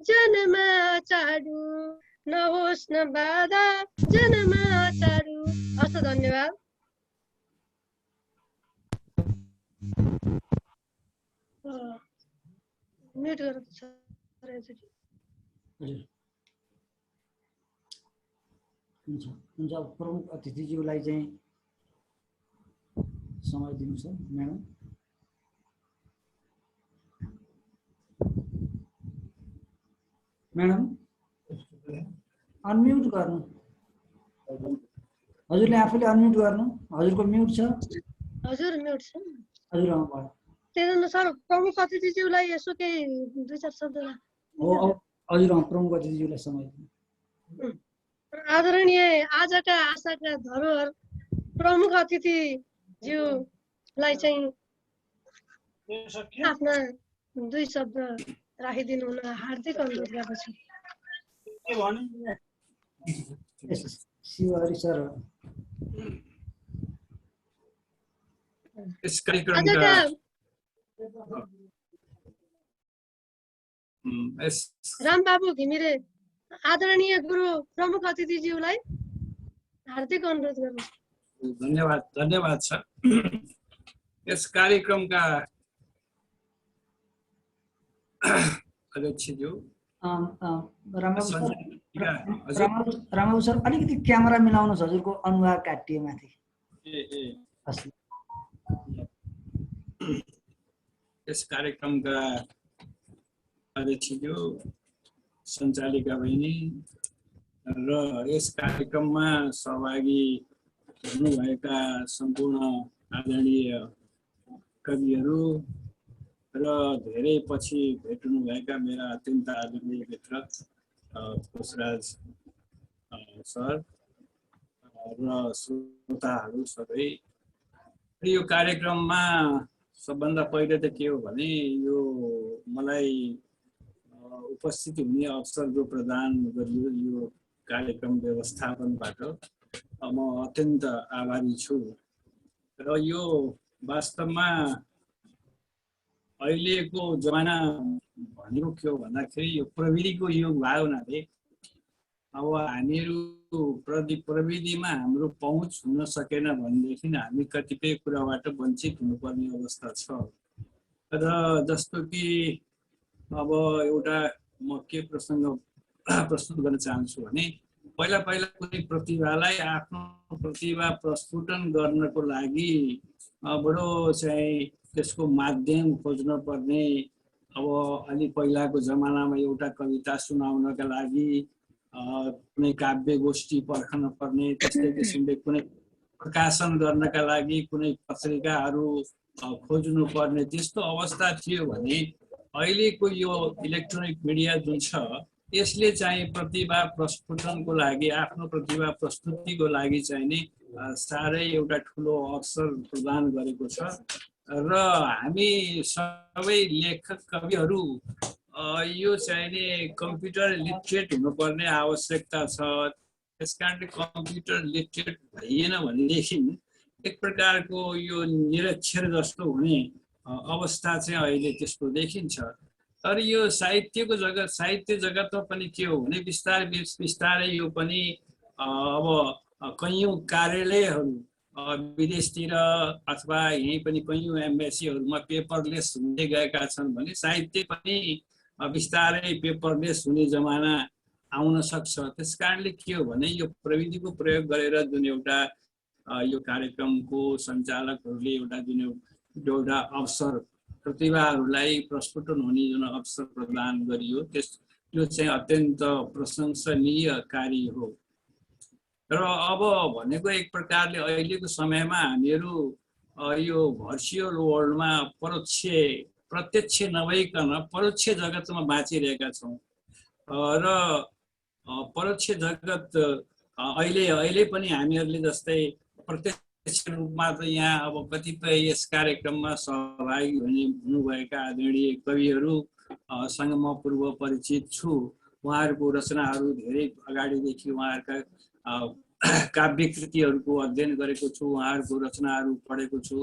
जनमा चाडु नहोस् न बाधा जनमा चाडु। हस् त, धन्यवाद। म्युट गरेर छ हजुर हुन्छ हुन्छ। अब प्रमुख अतिथिज्यूलाई चाहिँ समय दिनु छ म्याडम। म्याडम अनम्युट गर्नु, हजुरले आफूले अनम्युट गर्नु, हजुरको म्युट छ। हजुर म्युट छ। हजुर भयो। त्यही अनुसार प्रमुख अतिथिज्यूलाई यसो केही 2-4 शब्द हो हजुर प्रमुख अतिथिज्यूलाई समय दिनु। आदरणीय आजका आशाका धरोहर प्रमुख अतिथिज्यूलाई चाहिँ आफ्ना 2 शब्द राखिदिनु हुन हार्दिक अनुरोध गर्दछु। शिवहरि सर यस कार्यक्रमका रामबाबु घिमिरे आदरणीय गुरु प्रमुख अतिथिज्यूलाई हार्दिक अनुरोध गर्नु। धन्यवाद छ। यस कार्यक्रमका अध्यक्षज्यू रामबाबु सर अलिकति क्यामेरा मिलाउनुहोस्, हजुरको अनुहार काटिए माथि। यस कार्यक्रमका अध्यक्षज्यू, सञ्चालिका बहिनी र यस कार्यक्रममा सहभागी हुनुभएका सम्पूर्ण आदरणीय कविहरू र धेरै पछि भेट्नुभएका मेरा अत्यन्त आदरणीय मित्र कोशराज सर र श्रोताहरू सबै। यो कार्यक्रममा सबभन्दा पहिले त के हो भने यो मलाई उपस्थित हुने अवसर जो प्रदान गरियो यो कार्यक्रम व्यवस्थापनबाट म अत्यन्त आभारी छु। र यो वास्तवमा अहिलेको जमाना भनेको के हो भन्दाखेरि यो प्रविधिको युग भयो हुनाले अब हामीहरू प्रविधिमा हाम्रो पहुँच हुन सकेन भनेदेखि हामी कतिपय कुराबाट वञ्चित हुनुपर्ने अवस्था छ। र जस्तो कि अब एउटा म के प्रसङ्ग प्रस्तुत गर्न चाहन्छु भने पहिला कुनै प्रतिभालाई आफ्नो प्रतिभा प्रस्फुटन गर्नको लागि बडो चाहिँ त्यसको माध्यम खोज्न पर्ने। अब अलि पहिलाको जमानामा एउटा कविता सुनाउनका लागि कुनै काव्य गोष्ठी पर्खन पर्ने, त्यस्तै किसिमले कुनै प्रकाशन गर्नका लागि कुनै पत्रिकाहरू खोज्नु पर्ने त्यस्तो अवस्था थियो भने अहिलेको यो इलेक्ट्रोनिक मिडिया जुन छ यसले चाहिँ प्रतिभा प्रस्फुटनको लागि आफ्नो प्रतिभा प्रस्तुतिको लागि चाहिँ नि साह्रै एउटा ठुलो अवसर प्रदान गरेको छ। र हामी सबै लेखक कविहरू यो चाहिँ नि कम्प्युटर लिटरेट हुनुपर्ने आवश्यकता छ। त्यस कारणले कम्प्युटर लिटरेट भइएन भनेदेखि एक प्रकारको यो निरक्षर जस्तो हुने अवस्था चाहिँ अहिले त्यस्तो देखिन्छ। तर यो साहित्य जगतमा पनि के हो भने बिस्तारै यो पनि अब कैयौँ कार्यालयहरू विदेशतिर अथवा यहीँ पनि कैयौँ एम्बेसीहरूमा पेपरलेस हुँदै गएका छन् भने साहित्य पनि बिस्तारै पेपरलेस हुने जमाना आउन सक्छ। त्यस कारणले के हो भने यो प्रविधिको प्रयोग गरेर जुन एउटा यो कार्यक्रमको सञ्चालकहरूले एउटा अवसर प्रतिभाहरूलाई प्रस्फुटन हुने जुन अवसर प्रदान गरियो यो चाहिँ अत्यन्त प्रशंसनीय कार्य हो। र अब भनेको एक प्रकारले अहिलेको समयमा हामीहरू यो भर्चुअल वर्ल्डमा प्रत्यक्ष नभइकन परोक्ष जगतमा बाँचिरहेका छौँ। र परोक्ष जगत अहिले पनि हामीहरूले जस्तै प्रत्यक्ष रूपमा त यहाँ अब कतिपय यस कार्यक्रममा सहभागी हुनुभएका आदरणीय कविहरूसँग म पूर्व परिचित छु उहाँहरूको रचनाहरू धेरै अगाडिदेखि उहाँहरूका काव्य कृतिहरूको अध्ययन गरेको छु, उहाँहरूको रचनाहरू पढेको छु,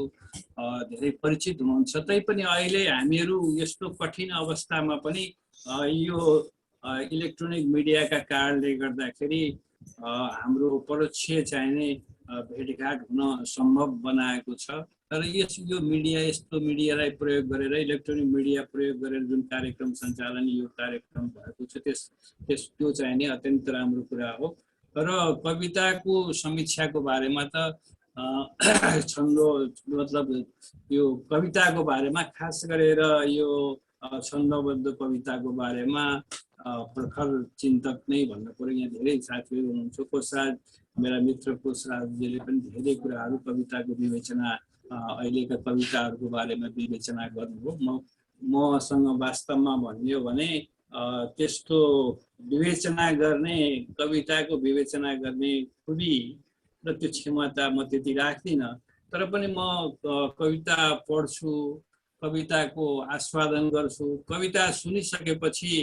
धेरै परिचित हुनुहुन्छ। तैपनि अहिले हामीहरू यस्तो कठिन अवस्थामा पनि यो इलेक्ट्रोनिक मिडियाका कारणले गर्दाखेरि हाम्रो परोक्ष चाहिने भेटघाट हुन सम्भव बनाएको छ। तर यो मिडिया, यस्तो मिडियालाई प्रयोग गरेर, इलेक्ट्रोनिक मिडिया प्रयोग गरेर जुन कार्यक्रम सञ्चालन यो कार्यक्रम भएको छ त्यो चाहिँ नि अत्यन्त राम्रो कुरा हो। र कविताको समीक्षाको बारेमा त छन्दो मतलब यो कविताको बारेमा खास गरेर यो छन्दबद्ध कविताको बारेमा प्रखर चिन्तक नै भन्नु पर्यो। यहाँ धेरै साथीहरू हुनुहुन्छ, कोशराज मेरा मित्र कोशराजजीले पनि धेरै कुराहरू कविताको विवेचना, अहिलेका कविताहरूको बारेमा विवेचना गर्नुभयो। मसँग वास्तवमा भन्यो भने त्यस्तो विवेचना गर्ने, कविताको विवेचना गर्ने खुबी र त्यो क्षमता म त्यति राख्दिनँ। तर पनि म कविता पढ्छु, कविताको आस्वादन गर्छु। कविता सुनिसकेपछि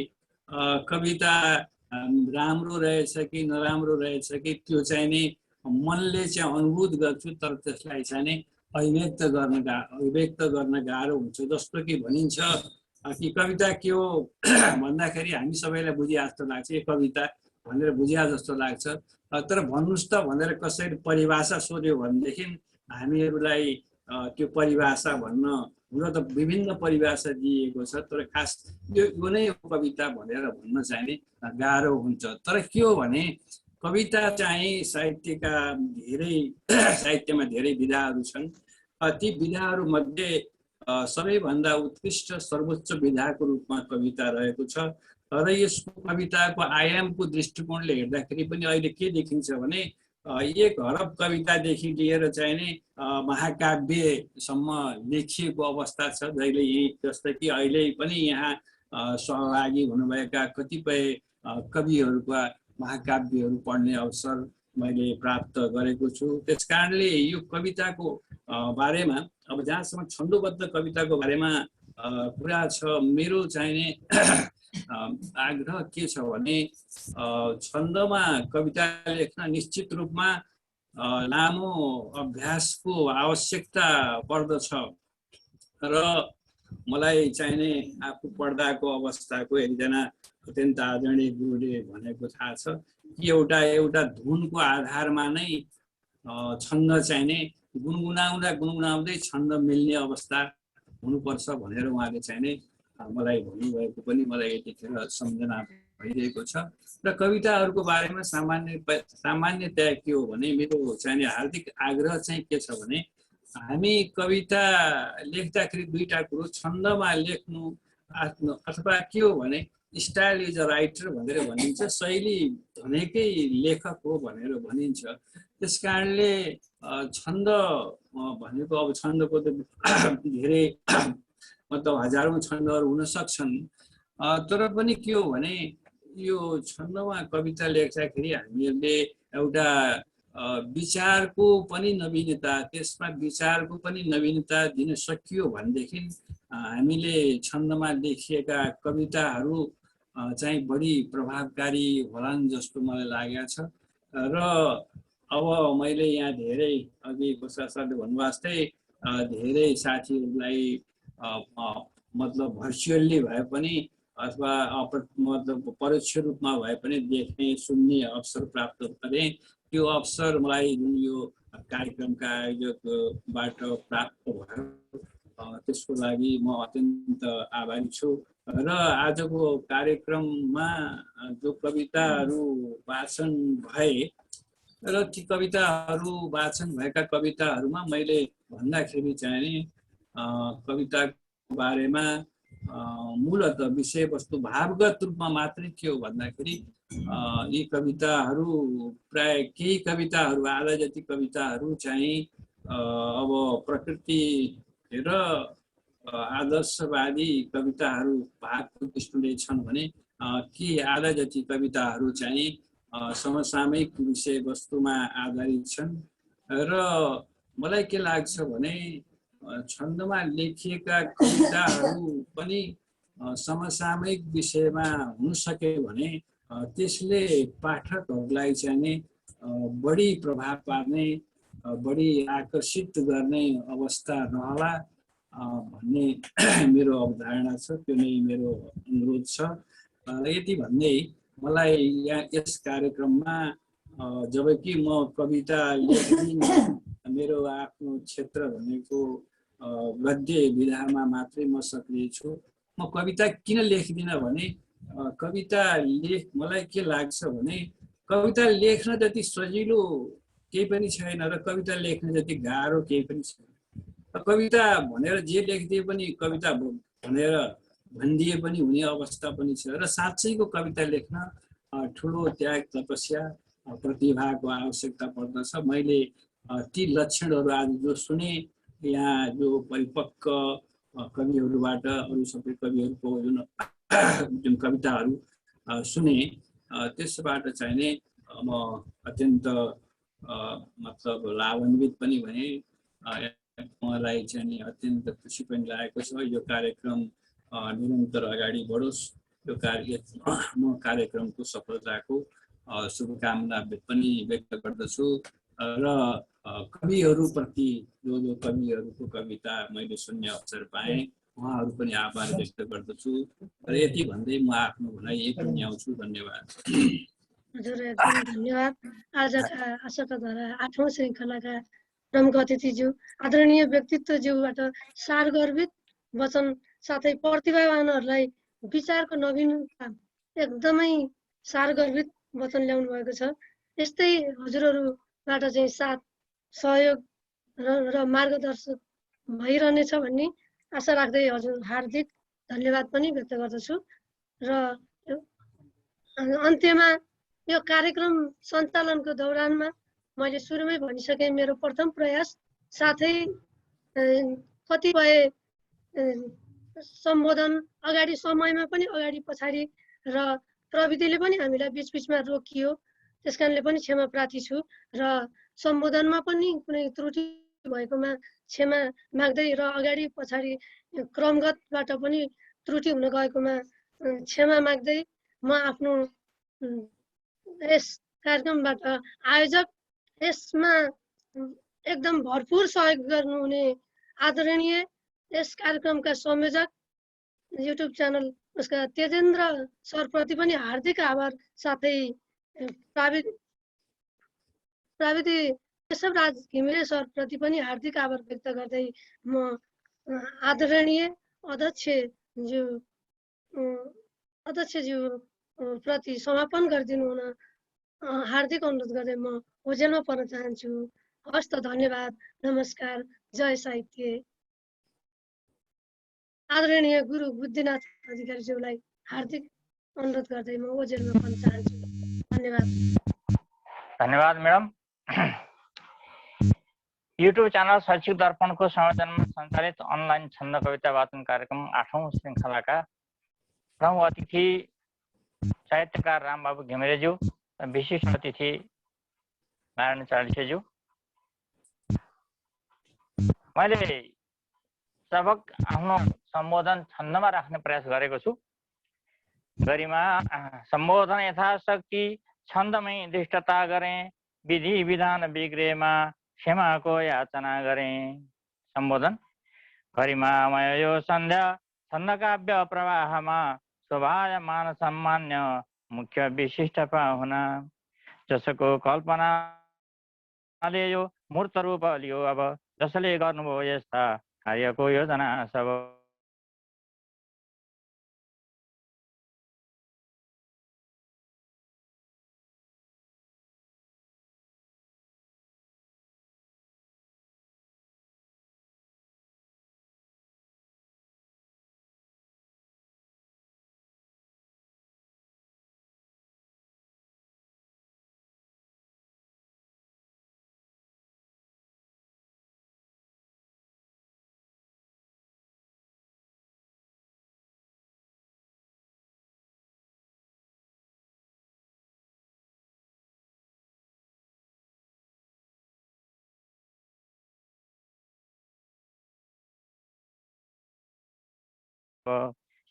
कविता राम्रो रहेछ कि नराम्रो रहेछ कि त्यो चाहिँ नि मनले चाहिँ अनुभूत गर्छु, तर त्यसलाई चाहिँ नि अभिव्यक्त गर्न गाह्रो हुन्छ। जस्तो कि भनिन्छ कि कविता के हो भन्दाखेरि हामी सबैलाई बुझिया जस्तो लाग्छ, यो कविता भनेर बुझिया जस्तो लाग्छ। तर भन्नुहोस् त भनेर कसैले परिभाषा सोध्यो भनेदेखि हामीहरूलाई त्यो परिभाषा भन्न, हुन त विभिन्न परिभाषा दिएको छ, तर खास यो नै कविता भनेर भन्न चाहिँ गाह्रो हुन्छ। तर के हो भने कविता चाहिँ साहित्यमा धेरै विधाहरू छन्। ती विधाहरू मध्ये सबैभन्दा उत्कृष्ट सर्वोच्च विधाको रूपमा कविता रहेको छ। र यसको कविताको आयामको दृष्टिकोणले हेर्दाखेरि पनि अहिले के देखिन्छ भने एक हरफ कवितादेखि लिएर चाहिँ नि महाकाव्यसम्म लेखिएको अवस्था छ। जहिले जस्तै कि अहिले पनि यहाँ सहभागी हुनुभएका कतिपय कविहरूका महाकाव्यहरू पढ्ने अवसर मैले प्राप्त गरेको छु। त्यस कारणले यो कविताको बारेमा, अब जहाँसम्म छन्दोबद्ध कविताको बारेमा कुरा छ, मेरो चाहिने आग्रह के छ भने छन्दमा कविता लेख्न निश्चित रूपमा लामो अभ्यासको आवश्यकता पर्दछ। र मलाई चाहिने आफू पढ्दाको अवस्थाको एकजना अत्यन्त आदरणीय गुरुले भनेको थाहा छ कि एउटा धुनको आधारमा नै छन्द चाहिने गुनगुनाउँदै छन्द मिल्ने अवस्था हुनुपर्छ भनेर उहाँले चाहिने मलाई भन्नुभएको पनि मलाई यतिखेर सम्झना भइरहेको छ। र कविताहरूको बारेमा सामान्यतया के हो भने मेरो चाहिने हार्दिक आग्रह चाहिँ के छ भने हामी कविता लेख्दाखेरि दुईटा कुरो, छन्दमा लेख्नु आफ्नो, अथवा के हो भने स्टाइल इज अ राइटर भनेर भनिन्छ, शैली भनेकै लेखक हो भनेर भनिन्छ। त्यस कारणले छन्द भनेको, अब छन्दको त धेरै मतलब हजारौं छन्दहरू हुन सक्छन्, तर पनि के हो भने यो छन्दमा कविता लेख्दाखेरि हामीहरूले एउटा विचारको पनि नवीनता, त्यसमा विचारको पनि नवीनता दिन सकियो भनेदेखि हामीले छन्दमा लेखिएका कविताहरू चाहिँ बढी प्रभावकारी होलान् जस्तो मलाई लागेको छ। र अब मैले यहाँ धेरै अघि कोशराज सरले भन्नुभएको जस्तै धेरै साथीहरूलाई मतलब भर्चुअल्ली भए पनि अथवा मतलब परोक्ष रूपमा भए पनि देख्ने सुन्ने अवसर प्राप्त गरेँ। त्यो अवसर मलाई जुन यो कार्यक्रमका आयोजकबाट प्राप्त भयो त्यसको लागि म अत्यन्त आभारी छु। र आजको कार्यक्रममा जो कविताहरू वाचन भए र ती कविताहरू वाचन भएका कविताहरूमा मैले भन्दाखेरि चाहिँ कविताको बारेमा मूलत विषयवस्तु भावगत रूपमा मात्रै के हो भन्दाखेरि यी कविताहरू प्राय केही कविताहरू, आधा जति कविताहरू चाहिँ अब प्रकृति र आदर्शवादी कविताहरू भागको दृष्टिले छन् भने के आधा जति कविताहरू चाहिँ समसामयिक विषयवस्तुमा आधारित छन्। र मलाई के लाग्छ भने छन्दमा लेखिएका कविताहरू पनि समसामयिक विषयमा हुन सक्यो भने त्यसले पाठकहरूलाई चाहिँ नि बढी प्रभाव पार्ने, बढी आकर्षित गर्ने अवस्था रहला भन्ने मेरो अवधारणा छ। त्यो नै मेरो अनुरोध छ। यति भन्दै मलाई यहाँ यस कार्यक्रममा जबकि म कविता लेख्दिन, मेरो आफ्नो क्षेत्र भनेको गद्य विधामा मात्रै म सक्रिय छु। म कविता किन लेख्दिनँ भने मलाई के लाग्छ भने कविता लेख्न जति सजिलो केही पनि छैन र कविता लेख्न जति गाह्रो केही पनि छैन। कविता भनेर जे लेखिदिए पनि, कविता भनेर भनिदिए पनि हुने अवस्था पनि छ र साँच्चैको कविता लेख्न ठुलो त्याग, तपस्या, प्रतिभाको आवश्यकता पर्दछ। मैले ती लक्षणहरू आज जो सुने, यहाँ जो परिपक्व कविहरूबाट, अरू सबै कविहरूको जुन कविताहरू सुने, त्यसबाट चाहिँ नै म अत्यन्त मतलब लाभान्वित पनि भएँ। मलाई चाहिँ नि अत्यन्त खुसी पनि लागेको छ। यो कार्यक्रम निरन्तर अगाडि बढोस्। यो कार्यक्रमको सफलताको शुभकामना पनि व्यक्त गर्दछु र कविहरूप्रति जो कविहरूको कविता मैले सुन्ने अवसर पाएँ, उहाँहरू पनि आभार व्यक्त गर्दछु र यति भन्दै म आफ्नो भनाइ यही टुङ्ग्याउँछु। धन्यवाद। हजुर, एकदम धन्यवाद। आजका द्वारा 8औं श्रृङ्खलाका प्रमुख अतिथिज्यू, आदरणीय व्यक्तित्वज्यूबाट सारगर्भित वचन साथै प्रतिभावानहरूलाई विचारको नवीनता एकदमै सारगर्भित वचन ल्याउनु भएको छ। यस्तै हजुरहरूबाट चाहिँ साथ सहयोग र मार्गदर्शन भइरहनेछ भन्ने आशा राख्दै हजुर हार्दिक धन्यवाद पनि व्यक्त गर्दछु। र अन्त्यमा यो कार्यक्रम सञ्चालनको दौरानमा मैले सुरुमै भनिसकेँ, मेरो प्रथम प्रयास, साथै कतिपय सम्बोधन अगाडि समयमा पनि अगाडि पछाडि र प्रविधिले पनि हामीलाई बिचबिचमा रोकियो, त्यसकारणले पनि क्षमा प्रार्थी छु। र सम्बोधनमा पनि कुनै त्रुटि भएकोमा क्षमा माग्दै र अगाडि पछाडि क्रमगतबाट पनि त्रुटि हुन गएकोमा क्षमा माग्दै म आफ्नो यस कार्यक्रमबाट आयोजक, यसमा एकदम भरपुर सहयोग गर्नुहुने आदरणीय यस कार्यक्रमका संयोजक, युट्युब च्यानल उसका तेजेन्द्र सरप्रति पनि हार्दिक आभार, साथै प्राविधि केशवराज घिमिरे सरप्रति पनि हार्दिक आभार व्यक्त गर्दै म आदरणीय अध्यक्षज्यू प्रति समापन गरिदिनु हुन हार्दिक अनुरोध गर्दै म ओझेलमा पर्न चाहन्छु। हस्त, धन्यवाद, नमस्कार, जय साहित्य। आदरणीय गुरु बुद्धिनाथ अधिकारीज्यूलाई हार्दिक अनुरोध गर्दै म ओझेलमा पर्न चाहन्छु। धन्यवाद। धन्यवाद म्याडम। युट्युब च्यानल शैक्षिक दर्पणको संयोजनमा सञ्चालित अनलाइन छन्द कविता वाचन कार्यक्रम 8औं श्रृङ्खलाका प्रमुख अतिथि साहित्यकार रामबाबु घिमिरेज्यू, विशिष्ट अतिथि नारायण चालिसेज्यू, मैले सबक आफ्नो सम्बोधन छन्दमा राख्ने प्रयास गरेको छु। गरिमा सम्बोधन यथाशक्ति छन्दमै दृष्टता गरेँ, विधि विधान बिग्रेमा क्षमाको याचना गरेँ। सम्बोधन गरिमामय यो सन्ध्या छन्दकाव्य प्रवाहमा शोभायमान सम्मान्य मुख्य विशिष्ट पाहुना, जसको कल्पनाले यो मूर्त रूप लियो अब, जसले गर्नुभयो यस्ता कार्यको योजना सब।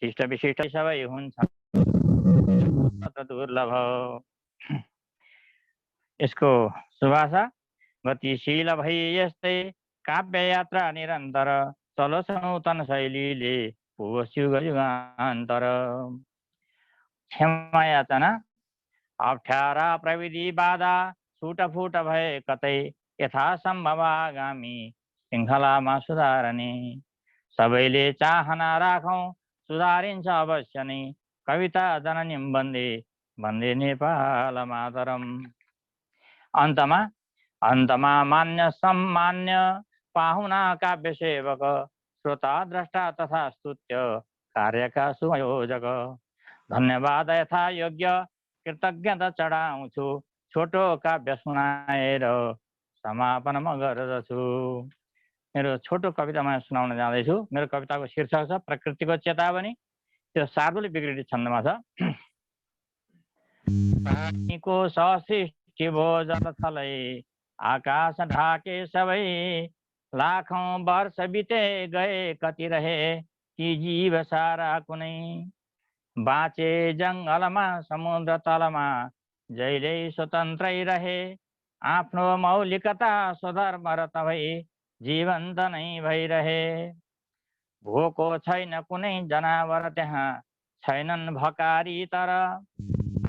शिष्ट विशिष्ट सबै हुन्छ दुर्लभ। यसको सुभाषा गतिशील भई यस्तै काव्य यात्रा निरन्तर चलोस् नूतन शैलीले पुगोस् युग युगान्तर। क्षमा याचना अप्ठ्यारा प्रविधि बाधा छुटफुट भए कतै यथासम्भव आगामी श्रृङ्खलामा सुधार्ने। सबैले चाहना राखौँ सुधारिन्छ अवश्य नै कविता जननी वन्दे वन्दे नेपाल मातरम्। अन्तमा मान्य सम्मान्य पाहुना काव्य सेवक श्रोता द्रष्टा तथा स्तुत्य कार्यका सुयोजक। धन्यवाद यथा योग्य कृतज्ञता चढाउँछु छोटो काव्य सुनाएर समापन म गर्दछु। मेरो छोटो कविता म सुनाउन जाँदैछु। मेरो कविताको शीर्षक छ प्रकृतिको चेतावनी। त्यो शार्दूल विकृति छन्दमा छ। प्राणीको सृष्टि भो जल थलै आकाश ढाके सबै लाखौं वर्ष बिते गए कति रहे ती जीव सारा कुनै। बाँचे जङ्गलमा समुद्र तलमा जहिले स्वतन्त्रै रहे आफ्नो मौलिकता स्वधर्म र तबै जीवन्त नै भइरहे। भोको छैन कुनै जनावर त्यहाँ छैनन् भकारी तर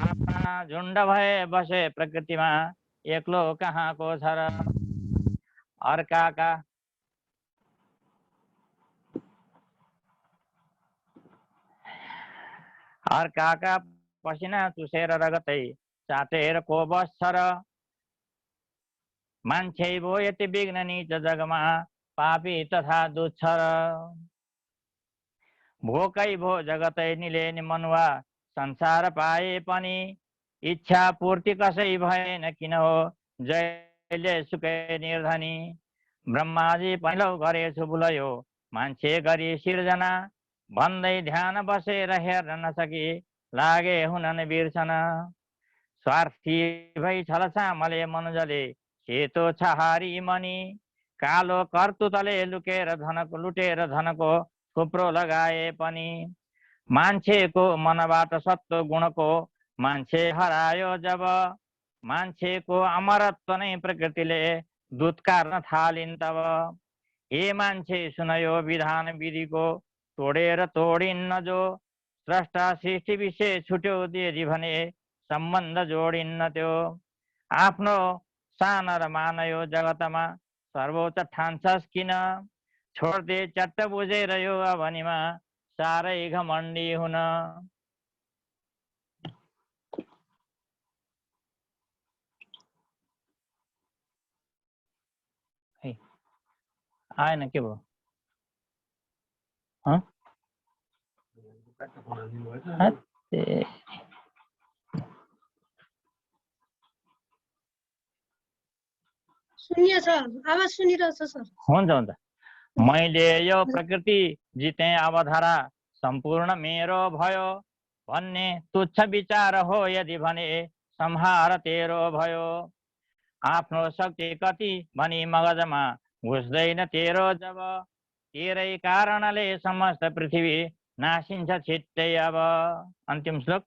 आफ्ना झुण्ड भए बसे प्रकृतिमा एक्लो कहाँको छ र। अर्काका पसिना चुसेर रगतै चाटेर को बस्छ र। मान्छे भो यति विघ्न नीच जगमा पापी तथा दुष्छ र। भोकै भो जगतै निले नि मनुवा संसार पाए पनि इच्छा पूर्ति कसै भएन किन हो जहिले सुकै निर्धनी। ब्रह्माजी पहिलो गरेछु बुलयो मान्छे गरी सिर्जना भन्दै ध्यान बसेर हेर्न नसकी लागे हुनन् बिर्सन। स्वार्थी भई छलसामले मनुजले सेतो छहारी मनी कालो कर्तुतले लुटेर धनको थुप्रो लगाए पनि। मान्छेको मनबाट सत्व गुणको मान्छे हरायो जब मान्छेको अमरत्व नै प्रकृतिले दुत्कार्न थालिन् तब। हे मान्छे सुनयो विधान विधिको तोडेर तोडिन्न जो स्रष्टा सृष्टि विषय छुट्यो दिएरी भने सम्बन्ध जोडिन्न त्यो। आफ्नो सान र मानयो जगतमा सर्वोच्च ठान्छस् किन छोड्दे चट्ट बुझेर यो अवनिमा साह्रै घमण्डी हुन। आएन के भयो? सुनिए छ, आवाज सुनिरहेछ सर। हुन्छ। मैले यो प्रकृति जिते अवधारा सम्पूर्ण मेरो भयो भन्ने तुच्छ विचार हो यदि भने संहार तेरो भयो। आफ्नो शक्ति कति भनी मगजमा घुस्दैन तेरो जब तेरै कारणले समस्त पृथ्वी नासिन्छ छिट्टै अब। अन्तिम श्लोक।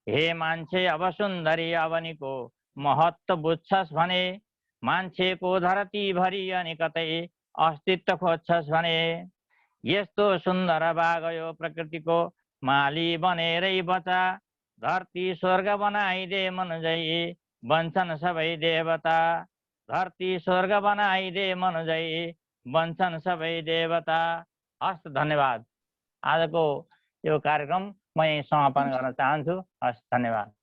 हे मान्छे अब सुन्दरी अवनीको महत्त्व बुझ्छस् भने मान्छेको धरती भरि अनि कतै अस्तित्व खोज्छस् भने। यस्तो सुन्दर बागयो प्रकृतिको माली बनेरै बचा धरती स्वर्ग बनाइदे मनुजै बन्छन् सबै देवता। धरती स्वर्ग बनाइदे मनुजै बन्छन् सबै देवता। हस्, धन्यवाद। आजको यो कार्यक्रम म यही समापन गर्न चाहन्छु। हस्, धन्यवाद।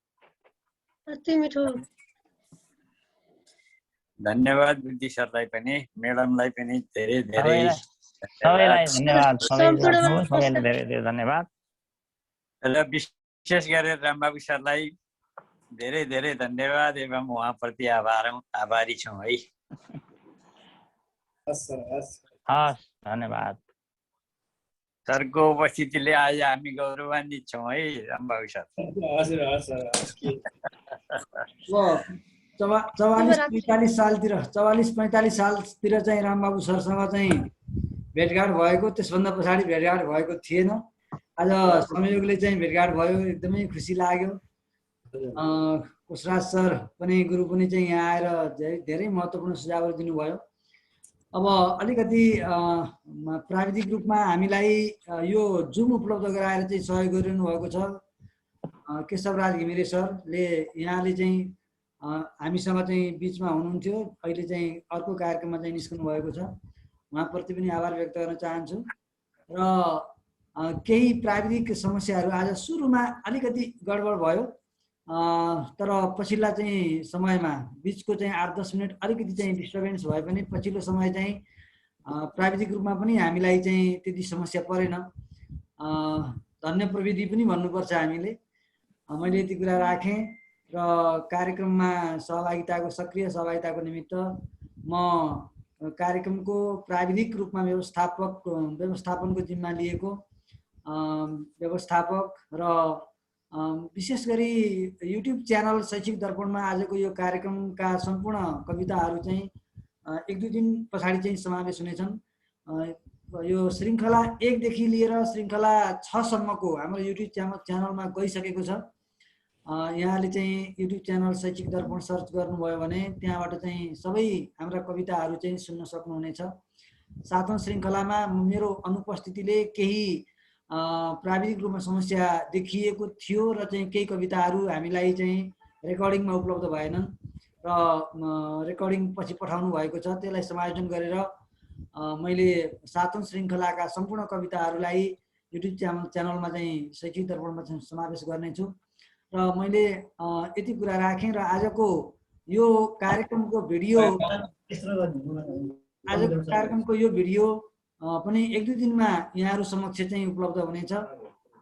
अति मिठो। धन्यवाद बुद्धि सरलाई पनि म्याडमलाई पनि धेरै सबैलाई धन्यवाद। सबैलाई धेरै धेरै धन्यवाद। र विशेष गरेर रामबाबु सरलाई धेरै धेरै धन्यवाद एवं उहाँप्रति आभारी छौँ है। हस्, धन्यवाद। सरको उपस्थितिले आज हामी गौरवान्वित छौँ है रामबाबु सर। 44-45 सालतिर चाहिँ रामबाबु सरसँग चाहिँ भेटघाट भएको, त्यसभन्दा पछाडि भेटघाट भएको थिएन। आज संयोगले चाहिँ भेटघाट भयो, एकदमै खुसी लाग्यो। कोशराज सर पनि गुरु पनि चाहिँ यहाँ आएर धेरै महत्त्वपूर्ण सुझावहरू दिनुभयो। अब अलिकति प्राविधिक रूपमा हामीलाई यो जुम उपलब्ध गराएर चाहिँ सहयोग गरिरहनु भएको छ केशवराज घिमिरे सरले। यहाँले चाहिँ हामीसँग चाहिँ बिचमा हुनुहुन्थ्यो, अहिले चाहिँ अर्को कार्यक्रममा चाहिँ निस्कनु भएको छ। उहाँप्रति पनि आभार व्यक्त गर्न चाहन्छु। र केही प्राविधिक समस्याहरू आज सुरुमा अलिकति गडबड भयो, तर पछिल्ला चाहिँ समयमा बिचको चाहिँ 8-10 मिनट अलिकति चाहिँ डिस्टर्बेन्स भए पनि पछिल्लो समय चाहिँ प्राविधिक रूपमा पनि हामीलाई चाहिँ त्यति समस्या परेन। धन्य प्रविधि पनि भन्नुपर्छ हामीले। मैले यति कुरा राखेँ र कार्यक्रममा सक्रिय सहभागिताको निमित्त म कार्यक्रमको प्राविधिक रूपमा व्यवस्थापनको जिम्मा लिएको व्यवस्थापक र विशेष गरी युट्युब च्यानल शैक्षिक दर्पणमा आजको यो कार्यक्रमका सम्पूर्ण कविताहरू चाहिँ 1-2 दिन पछाडि चाहिँ समावेश हुनेछन्। यो श्रृङ्खला 1 देखि लिएर श्रृङ्खला 6 सम्मको हाम्रो युट्युब च्यानलमा गइसकेको छ। यहाँले चाहिँ युट्युब च्यानल शैक्षिक दर्पण सर्च गर्नुभयो भने त्यहाँबाट चाहिँ सबै हाम्रा कविताहरू चाहिँ सुन्न सक्नुहुनेछ। 7औं श्रृङ्खलामा मेरो अनुपस्थितिले केही प्राविधिक रूपमा समस्या देखिएको थियो र चाहिँ केही कविताहरू हामीलाई चाहिँ रेकर्डिङमा उपलब्ध भएनन् र रेकर्डिङ पछि पठाउनु भएको छ। त्यसलाई समायोजन गरेर मैले 7औं श्रृङ्खलाका सम्पूर्ण कविताहरूलाई युट्युब च्यानलमा चाहिँ शैक्षिक दर्पणमा चाहिँ समावेश गर्नेछु। र मैले यति कुरा राखेँ र आजको यो कार्यक्रमको भिडियो पनि 1-2 दिनमा यहाँहरू समक्ष चाहिँ उपलब्ध हुनेछ।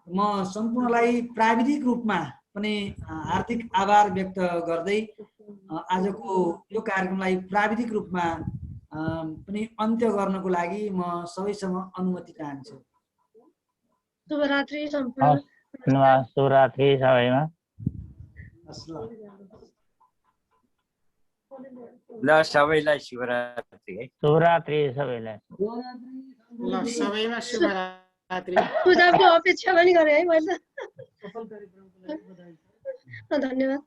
म सम्पूर्णलाई प्राविधिक रूपमा पनि हार्दिक आभार व्यक्त गर्दै आजको यो कार्यक्रमलाई प्राविधिक रूपमा पनि अन्त्य गर्नको लागि म सबैसँग अनुमति चाहन्छु। शुभरात्रि सम्पूर्ण। शुभरात्रि सबैमा। ल सबैलाई शुभरात्रि है। शुभरात्रि सबैलाई। ल सबैमा शुभरात्रि। पूजाको अपेक्षा पनि गरे है मैले। धन्यवाद।